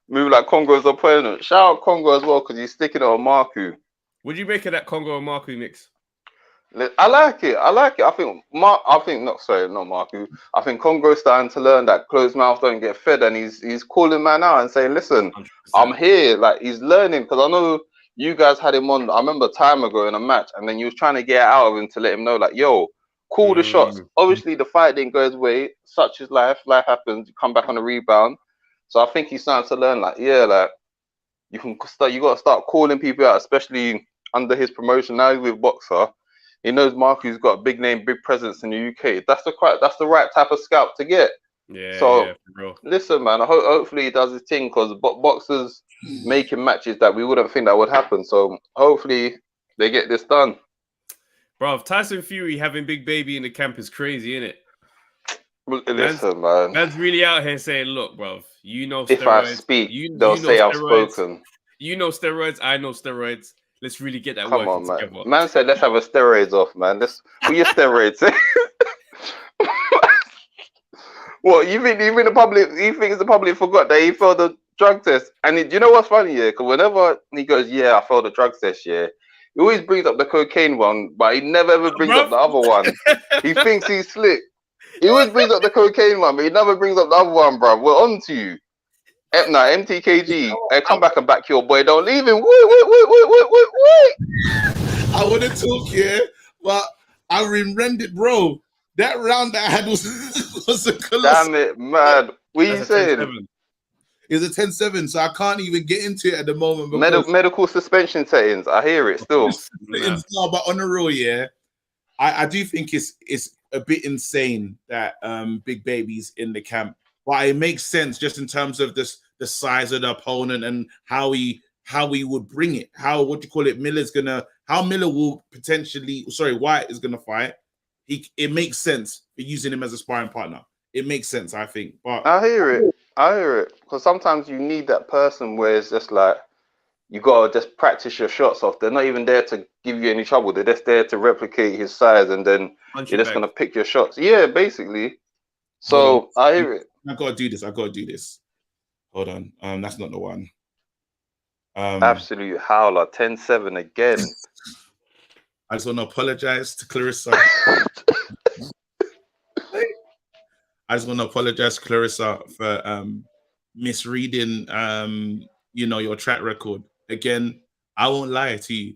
move like Congo's opponent. Shout out Congo as well because he's sticking it on Marku. What do you make of that Congo and Marku mix? I like it. I think not Marku. I think Congo's starting to learn that closed mouth don't get fed, and he's calling man out and saying, "Listen, 100%. I'm here." Like he's learning because I know you guys had him on. I remember time ago in a match, and then you was trying to get out of him to let him know, like, "Yo, call the shots." Obviously, the fight didn't go his way. Such is life. Life happens. You come back on a rebound. So I think he's starting to learn, like, yeah, like you got to start calling people out, especially under his promotion. Now he's with Boxer. He knows Marku's got a big name, big presence in the UK. That's the right type of scout to get. Yeah. So yeah, for real. Listen, man. Hopefully he does his thing because boxers making matches that we wouldn't think that would happen. So hopefully they get this done. Bro, Tyson Fury having Big Baby in the camp is crazy, isn't it? Listen, man. Man's really out here saying, "Look, bro, you know, if steroids, I speak, they'll say I've spoken. You know steroids. I know steroids. Let's really get that Come working on, together." Man. Man said, "Let's have a steroids off, man. Let's put your steroids." What you think the public? You think the public forgot that he failed the drug test? And you know what's funny, yeah? Because whenever he goes, "Yeah, I failed the drug test," yeah, he always brings up the cocaine one, but he never ever brings up the other one. He thinks he's slick. He always brings up the cocaine one, but he never brings up the other one, bro. We're on to you. MTKG, come back and back your boy. Don't leave him. Wait. I want to talk here, but I rendered, bro. That round that I had was a colossal. Damn it, man. What are you saying? It was a 10-7, so I can't even get into it at the moment. Medical suspension settings. I hear it still. No, but on the real, yeah, I do think it's a bit insane that Big Baby's in the camp, but it makes sense just in terms of the size of the opponent and how he would bring it. How Miller will potentially, Wyatt is gonna fight. It makes sense for using him as a sparring partner. It makes sense, I think. But I hear it because sometimes you need that person where it's just like you gotta just practice your shots off. They're not even there to give you any trouble. They're just there to replicate his size, and then you're just gonna pick your shots. Yeah, basically. So I hear it. I gotta do this. Hold on. That's not the one. Absolute howler. 10-7 again. I just want to apologize to Clarissa. for misreading your track record. Again, I won't lie to you.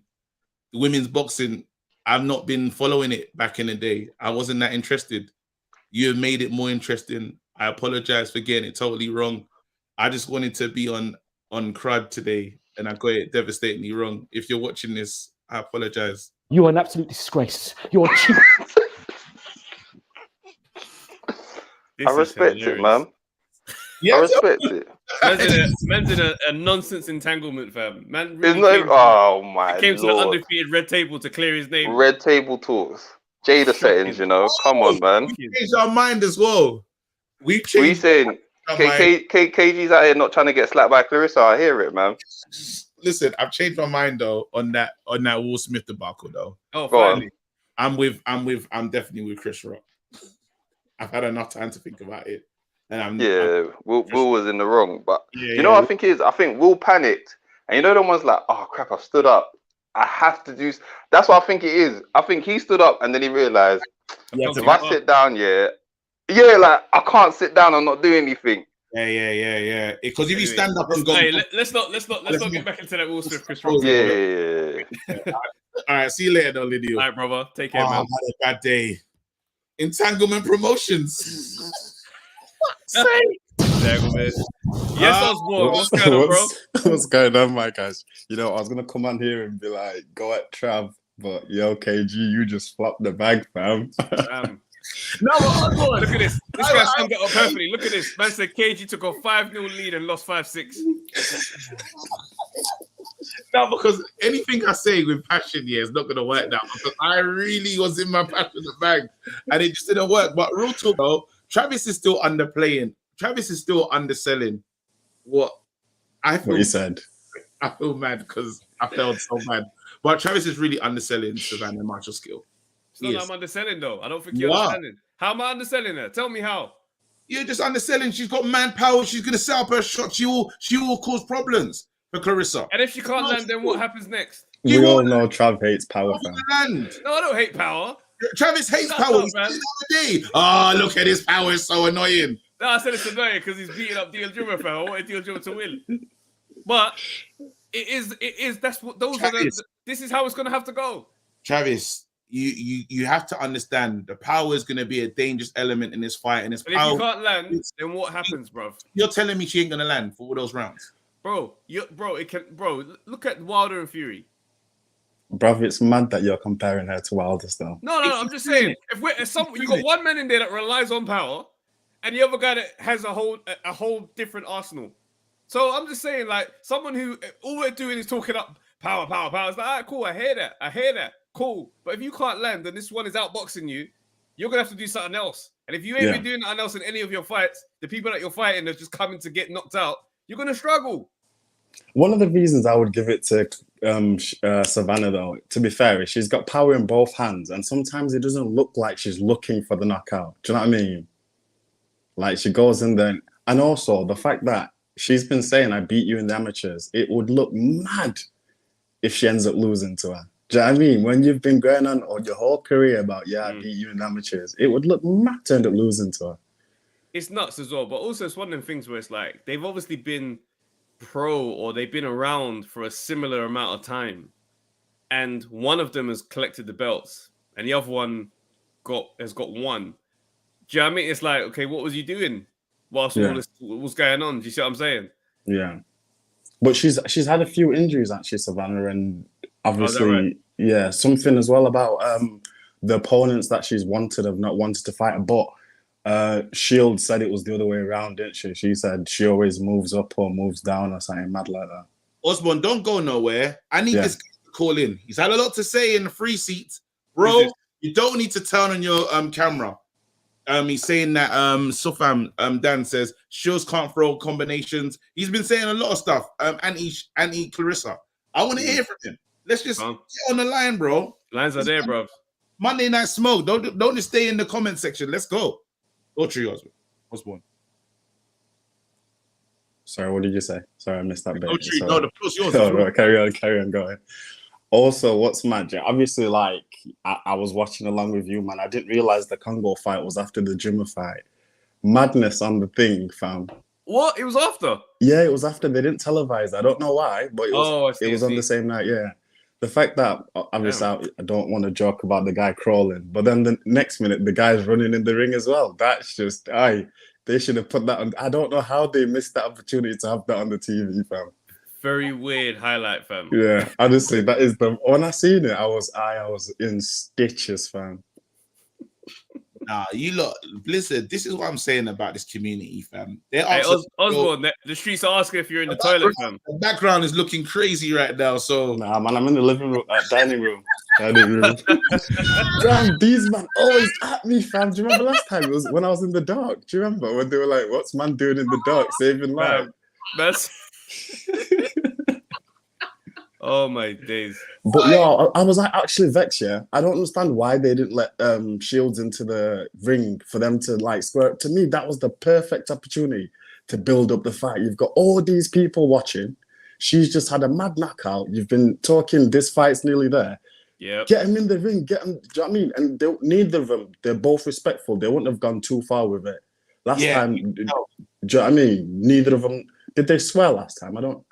Women's boxing, I've not been following it back in the day. I wasn't that interested. You have made it more interesting. I apologize for getting it totally wrong. I just wanted to be on crud today, and I got it devastatingly wrong. If you're watching this, I apologize. You are an absolute disgrace. You're cheap. I respect it, man. Yeah, I respect it. Man's in a nonsense entanglement, fam. Man, It's really not, oh my came to the lord. undefeated red table to clear his name. Red table talks. Jada settings, Come on, man. We changed our mind as well. We What are you changed saying? KG's out here not trying to get slapped by Clarissa. I hear it, man. Listen, I've changed my mind though on that Will Smith debacle though. Oh, Go finally. I'm definitely with Chris Rock. I've had enough time to think about it. And Will was in the wrong, but Yeah, you know what I think is? I think Will panicked, and the one's like, "Oh crap, I've stood up. I have to do." That's what I think it is. I think he stood up, and then he realized, if I sit down, like I can't sit down and not do anything. Yeah. Because if you stand up and go, Hey, let's not get back into that Will Smith Chris Rock. Yeah. All right, see you later, though, Lydia. All right, brother. Take care, man. I had a bad day. Entanglement Promotions. Entanglement. Yes, Osborne. What's going on, bro? What's going on, my guys? I was gonna come on here and be like, go at Trav, but yo, KG, you just flopped the bag, fam. No, look at this. This guy summed it up perfectly. Look at this. Man said KG took a 5-0 lead and lost 5-6. No, because anything I say with passion, is not going to work now. Because I really was in my passionate bag, and it just didn't work. But real talk, though, Travis is still underplaying. Travis is still underselling. What he said. I feel mad because I felt so bad. But Travis is really underselling Savannah Marshall-Skill. It's not that I'm underselling, though. I don't think you're understanding. How am I underselling her? Tell me how. You're just underselling. She's got manpower. She's going to set up her shot. She will cause problems for Clarissa. And if she can't land, then what happens next? We all know Trav hates power, fam. No, I don't hate power. Travis hates power. He said it the other day. Oh, look at his power. It's so annoying. No, I said it's annoying because he's beating up DL Drummer, fam. I wanted DL Drummer to win. But it is. That's what those Travis. This is how it's going to have to go. Travis, you have to understand the power is going to be a dangerous element in this fight. And if you can't land, then what happens, bro? You're telling me she ain't going to land for all those rounds, bro. Look at Wilder and Fury. Bruv, it's mad that you're comparing her to Wilder still. No, I'm just saying. You got one man in there that relies on power, and the other guy that has a whole different arsenal. So I'm just saying, like, someone who all we're doing is talking up power. It's like, all right, cool. I hear that. Cool. But if you can't land and this one is outboxing you, you're gonna have to do something else. And if you ain't been doing nothing else in any of your fights, the people that you're fighting are just coming to get knocked out. You're gonna struggle. One of the reasons I would give it to Savannah, though, to be fair, is she's got power in both hands, and sometimes it doesn't look like she's looking for the knockout. Do you know what I mean? Like, she goes in there, and also the fact that she's been saying, "I beat you in the amateurs," it would look mad if she ends up losing to her. Do you know what I mean? When you've been going on your whole career about, I beat you in the amateurs, it would look mad to end up losing to her. It's nuts as well, but also it's one of them things where it's like they've obviously been pro or they've been around for a similar amount of time, and one of them has collected the belts and the other one has got one. Do you know what I mean? It's like, okay, what was you doing whilst all this was going on? Do you see what I'm saying? Yeah, but she's had a few injuries actually, Savannah, and obviously, something as well about the opponents that she's have not wanted to fight. But Shield said it was the other way around, didn't she? She said she always moves up or moves down or something mad like that. Osborne, don't go nowhere. I need this guy to call in. He's had a lot to say in the free seat. Bro, you don't need to turn on your camera. He's saying that Sufam Dan says Shields can't throw combinations. He's been saying a lot of stuff. Anti Clarissa. I want to hear from him. Let's just get on the line, bro. Lines are there, bro. Monday Night Smoke. Don't just stay in the comment section. Let's go. Autry Osborne. Sorry, what did you say? Sorry, I missed that bit. Autry, Sorry. no, the floor's yours. No, no, carry on, going. Also, what's magic? Obviously, like I was watching along with you, man. I didn't realize the Congo fight was after the Jimmer fight. Madness on the thing, fam. What? It was after? Yeah, it was after. They didn't televise. I don't know why, but it was. Oh, I see, it was I on see. the same night. Yeah. The fact that obviously I don't want to joke about the guy crawling, but then the next minute the guy's running in the ring as well. That's just they should have put that on. I don't know how they missed that opportunity to have that on the TV, fam. Very weird highlight, fam. Yeah, honestly, that is the when I seen it, I was in stitches, fam. Nah, you lot, listen, this is what I'm saying about this community, fam. Hey, Osborne, the streets are asking if you're in the toilet, fam. The background is looking crazy right now, so... Nah, man, I'm in the living room, dining room. Damn, these man always at me, fam. Do you remember last time? It was when I was in the dark. Do you remember when they were like, what's man doing in the dark, saving life? That's... Oh my days. But yo, I was actually vexed, yeah. I don't understand why they didn't let Shields into the ring for them to like square. To me, that was the perfect opportunity to build up the fight. You've got all these people watching. She's just had a mad knockout. You've been talking, this fight's nearly there. Yeah. Get him in the ring, get him, do you know what I mean? And neither of them, they're both respectful. They wouldn't have gone too far with it. Last time, do you know what I mean? Neither of them, did they swear last time? I don't.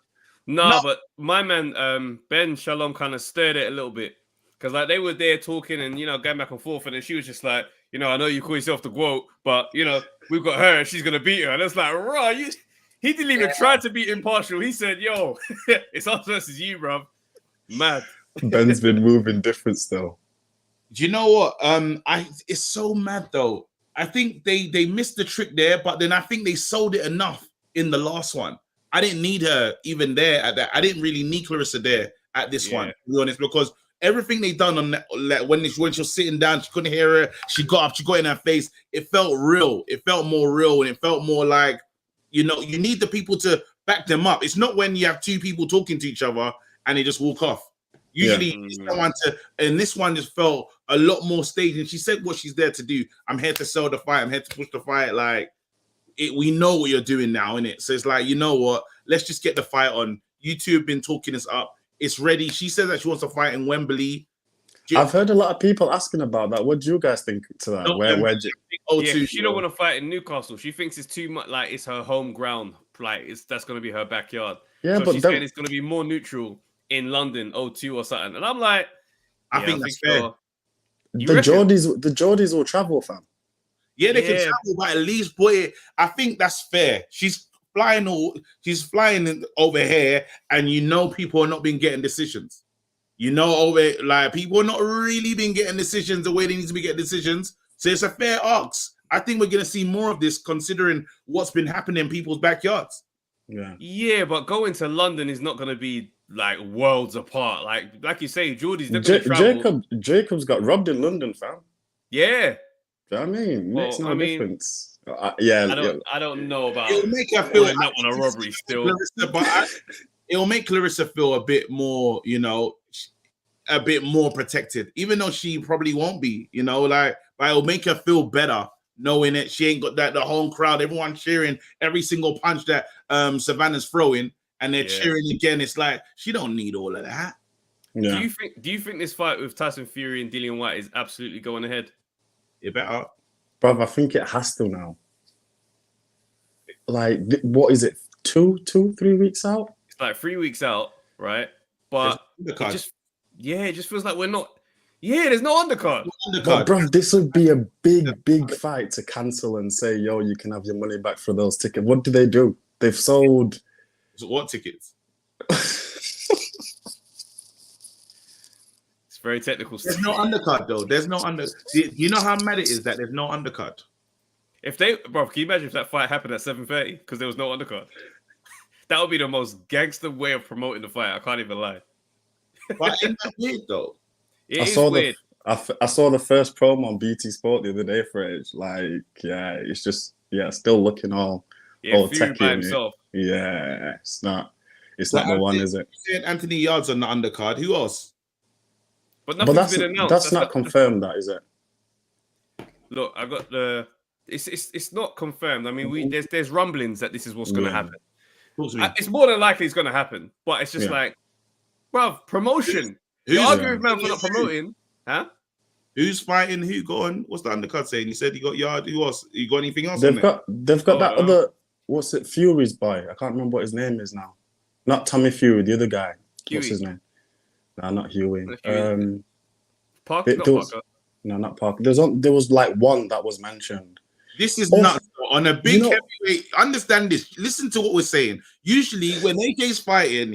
No, but my man, Ben Shalom kind of stirred it a little bit. Because like they were there talking and, going back and forth. And then she was just like, I know you call yourself the GOAT, but, we've got her and she's going to beat her. And it's like, right, he didn't even try to be impartial. He said, yo, it's us versus you, bro. Mad. Ben's been moving different still. Do you know what? It's so mad though. I think they missed the trick there, but then I think they sold it enough in the last one. I didn't need her even there at that. I didn't really need Clarissa there at this one, to be honest, because everything they done on that, like when she was sitting down, she couldn't hear her. She got up, she got in her face. It felt real. It felt more real, and it felt more like, you need the people to back them up. It's not when you have two people talking to each other and they just walk off. Usually, someone and this one just felt a lot more staged. And she said what she's there to do. I'm here to sell the fight. I'm here to push the fight. Like, we know what you're doing now, innit? So it's like, you know what? Let's just get the fight on. You two have been talking this up. It's ready. She says that she wants to fight in Wembley. I've heard a lot of people asking about that. What do you guys think to that? She don't want to fight in Newcastle. She thinks it's too much. Like it's her home ground. Like that's going to be her backyard. Yeah, so but she's saying it's going to be more neutral in London, O2 or something. And I'm like, I think that's fair. The Geordies will travel, fam. Yeah, they can travel, but at least, boy, I think that's fair. She's flying over here, and people are not been getting decisions. People are not really been getting decisions the way they need to be getting decisions. So it's a fair ask. I think we're gonna see more of this, considering what's been happening in people's backyards. Yeah, but going to London is not gonna be like worlds apart. Like you say, Geordie's they're gonna travel. Jacob's got robbed in London, fam. Yeah. Do you know what I mean? Makes no difference. I don't know about. It'll make her feel that one a robbery still. It'll make Clarissa feel a bit more, a bit more protected, even though she probably won't be, but it'll make her feel better knowing that she ain't got the home crowd, everyone cheering every single punch that Savannah's throwing, and they're cheering again. It's like she don't need all of that. Yeah. Do you think this fight with Tyson Fury and Dillian White is absolutely going ahead? It better. Bruv, I think it has to now. Like, what is it? 3 weeks out? It's like 3 weeks out, right? But it just feels like we're not. Yeah, there's no undercard. But bruv, this would be a big fight to cancel and say, yo, you can have your money back for those tickets. What do they do? They've sold. So what tickets? Very technical stuff. There's no undercard though. There's no You know how mad it is that there's no undercard. Can you imagine if that fight happened at 7:30 because there was no undercard? That would be the most gangster way of promoting the fight. I can't even lie. But isn't that weird though? It is weird. I saw the first promo on BT Sport the other day for it. It's just still looking all techy by himself. Yeah, it's not the one, is it? Anthony Yarde's on the undercard. Who else? But nothing's been announced. That's not confirmed, that is it? Look, I got the It's not confirmed. I mean, there's rumblings that this is what's going to happen. It's more than likely it's going to happen, but it's just like, bruv, promotion. You argue with man for not promoting, huh? Who's fighting who? Go on. What's the undercut saying? You said you got Yard. Who else? You got anything else? They've got that other. What's it? Fury's boy. I can't remember what his name is now. Not Tommy Fury. The other guy. Huey. What's his name? No, not Huey. Parker. Parker. No, not Parker. There was like one that was mentioned. This is nuts. On a big heavyweight, understand this. Listen to what we're saying. Usually, when AJ's fighting,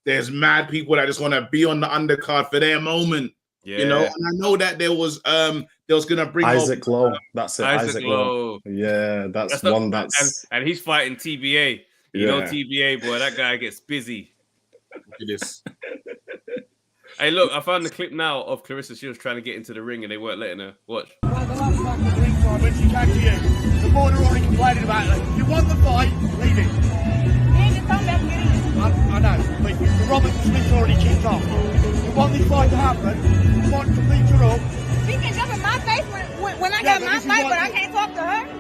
there's mad people that just want to be on the undercard for their moment. Yeah. You know, and I know that there was gonna bring Isaac Lowe. That's it. Isaac Lowe. Yeah, that's one that's and he's fighting TBA. You know TBA, boy. That guy gets busy. Look at this. Hey, look, I found the clip now of Clarissa Shields trying to get into the ring and they weren't letting her. Watch. When she came to you, the border already complaining about it. You won the fight, leave it. I know, but the Robert Smith already kicked off. You want this fight to happen, you want to beat her up. She can jump in my face when I got my fight, but I can't talk to her.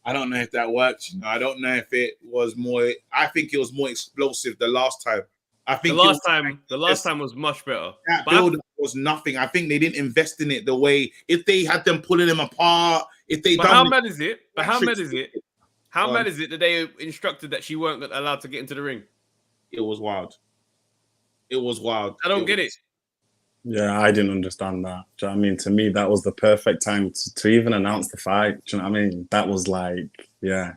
I don't know if that worked. I don't know if it was more. I think it was more explosive the last time. I think the last time was much better. That build was nothing. I think they didn't invest in it the way if they had them pulling them apart. If they how mad is it? But how mad is it? How mad is it that they instructed that she weren't allowed to get into the ring? It was wild. It was wild. I don't get it. Yeah, I didn't understand that. Do you know what I mean? To me, that was the perfect time to even announce the fight. Do you know what I mean? That was like, yeah.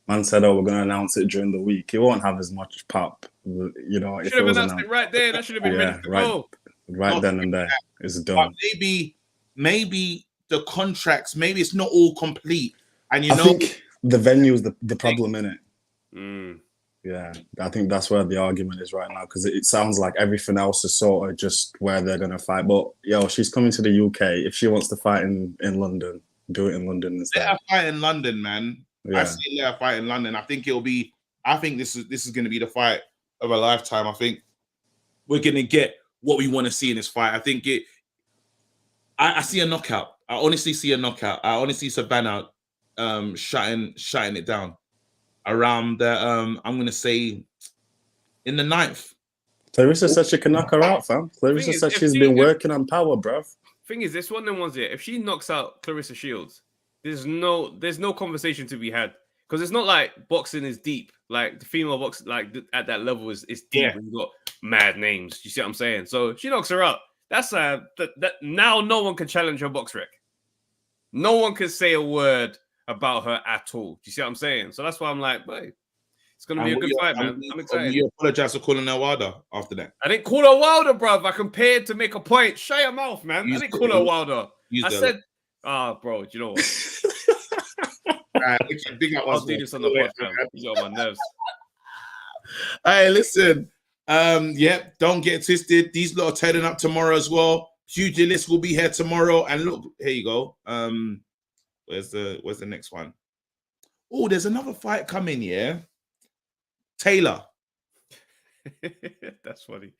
Man said, oh, we're going to announce it during the week. It won't have as much pop, you know. Should have announced it right there. That should have been ready to go. Right then and there. It's done. Maybe the contracts, maybe it's not all complete. And I think the venue's the problem, innit? Yeah, I think that's where the argument is right now, because it sounds like everything else is sort of just where they're going to fight. But, yo, she's coming to the UK. If she wants to fight in London, do it in London instead. Let her fight in London, man. Yeah. I see let her fight in London. I think this is going to be the fight of a lifetime. I think we're going to get what we want to see in this fight. I think I see a knockout. I honestly see a knockout. I honestly see Savannah shutting it down. Around the I'm gonna say in the 9th. Clarissa said she can knock her out, fam. Clarissa said she's been working on power, bruv. Thing is, this one of them ones here. If she knocks out Clarissa Shields, there's no conversation to be had, because it's not like boxing is deep. Like the female boxing, like at that level is deep. Yeah. And you got mad names. You see what I'm saying? So she knocks her out. That's that now no one can challenge her box rec. No one can say a word about her at all. Do you see what I'm saying? So that's why I'm like, boy, it's gonna be a good fight, man. I'm excited. You apologize for calling her Wilder after that. I didn't call her Wilder, bruv. I compared to make a point. Shut your mouth, man. I didn't call her Wilder. I said, bro, do you know what? I'll do this on the podcast. You got on my nerves. Hey, listen. Don't get twisted. These lot are turning up tomorrow as well. Pugilist will be here tomorrow. And look, here you go. Where's the next one? Oh, there's another fight coming, yeah. Taylor. That's funny.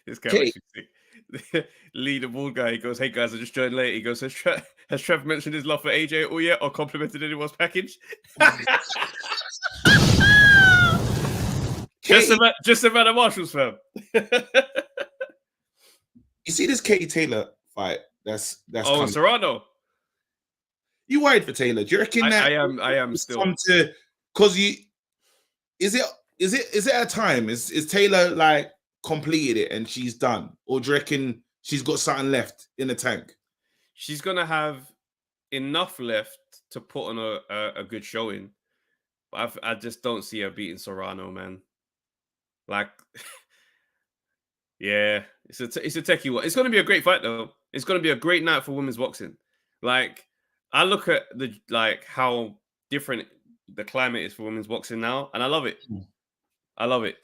This guy Okay. makes me sick. Lee, the bald guy, he goes, "Hey guys, I just joined late." He goes, "Has Trev mentioned his love for AJ all yet, or complimented anyone's package?" Just Savannah Marshall's fam. You see this Katie Taylor fight? That's Oh, coming. Serrano. You worried for Taylor? Do you reckon that I am still. Because is it a time? Is Taylor like completed it and she's done, or do you reckon she's got something left in the tank? She's gonna have enough left to put on a good showing, but I just don't see her beating Serrano, man. Like, yeah, it's a techie one. It's gonna be a great fight though. It's gonna be a great night for women's boxing. Like, I look at how different the climate is for women's boxing now, and I love it. I love it.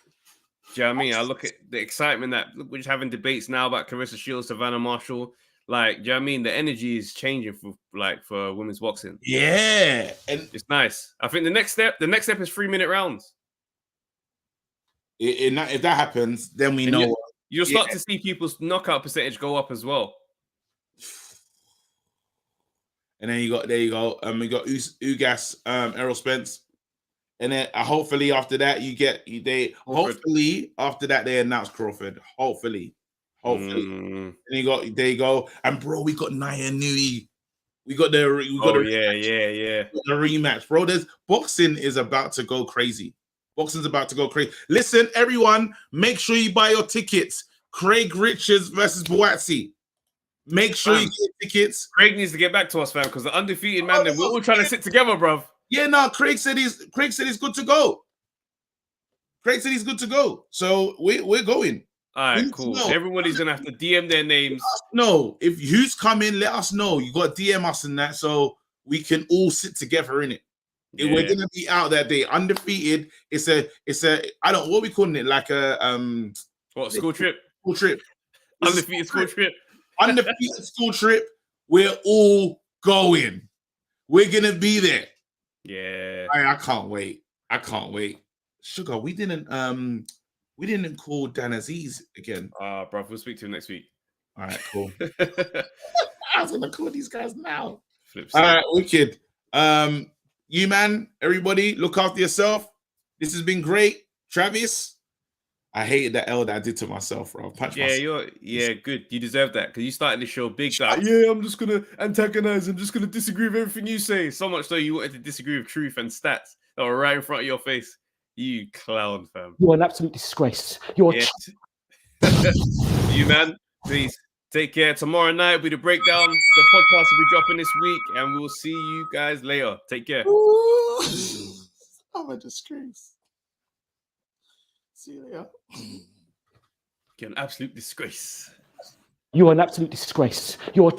Do you know what I mean? I look at the excitement that we're just having debates now about Clarissa Shields, Savannah Marshall. Like, do you know what I mean? The energy is changing for women's boxing. Yeah, and it's nice. I think the next step is 3-minute rounds. If that happens, then we know you'll start to see people's knockout percentage go up as well. And then we got Ugas, Errol Spence, and then hopefully after that hopefully after that they announce Crawford. Hopefully. And there you go. And bro, we got Nia Nui. We got the rematch, bro. Boxing is about to go crazy. Boxing's about to go crazy. Listen, everyone, make sure you buy your tickets. Craig Richards versus Buatsi. Make sure you get tickets. Craig needs to get back to us, fam, because the undefeated man, we're all trying to sit together, bro. Yeah, no, Craig said he's good to go. Craig said he's good to go. So we're going. All right, cool. Everybody's gonna have to DM their names. No, if who's coming, let us know. You got to DM us and that, so we can all sit together in it. Yeah. We're gonna be out that day, undefeated. It's a what we calling it, like a school trip? School trip. Undefeated school trip. Undefeated school trip. We're all going. We're gonna be there. Yeah. I can't wait. Sugar, we didn't call Dan Aziz again. Bro, we'll speak to him next week. All right, cool. I was gonna call these guys now. All right, wicked. You man, everybody, look after yourself. This has been great. Travis, I hated that L that I did to myself, bro. Myself. Good. You deserve that because you started the show big. Like, yeah, I'm just gonna antagonize. I'm just gonna disagree with everything you say. So much so you wanted to disagree with truth and stats that were right in front of your face. You clown, fam. You're an absolute disgrace. You're you man, please take care. Tomorrow night will be the breakdown. The podcast will be dropping this week, and we'll see you guys later. Take care. I'm a disgrace. See you later. You're an absolute disgrace. You're an absolute disgrace. You're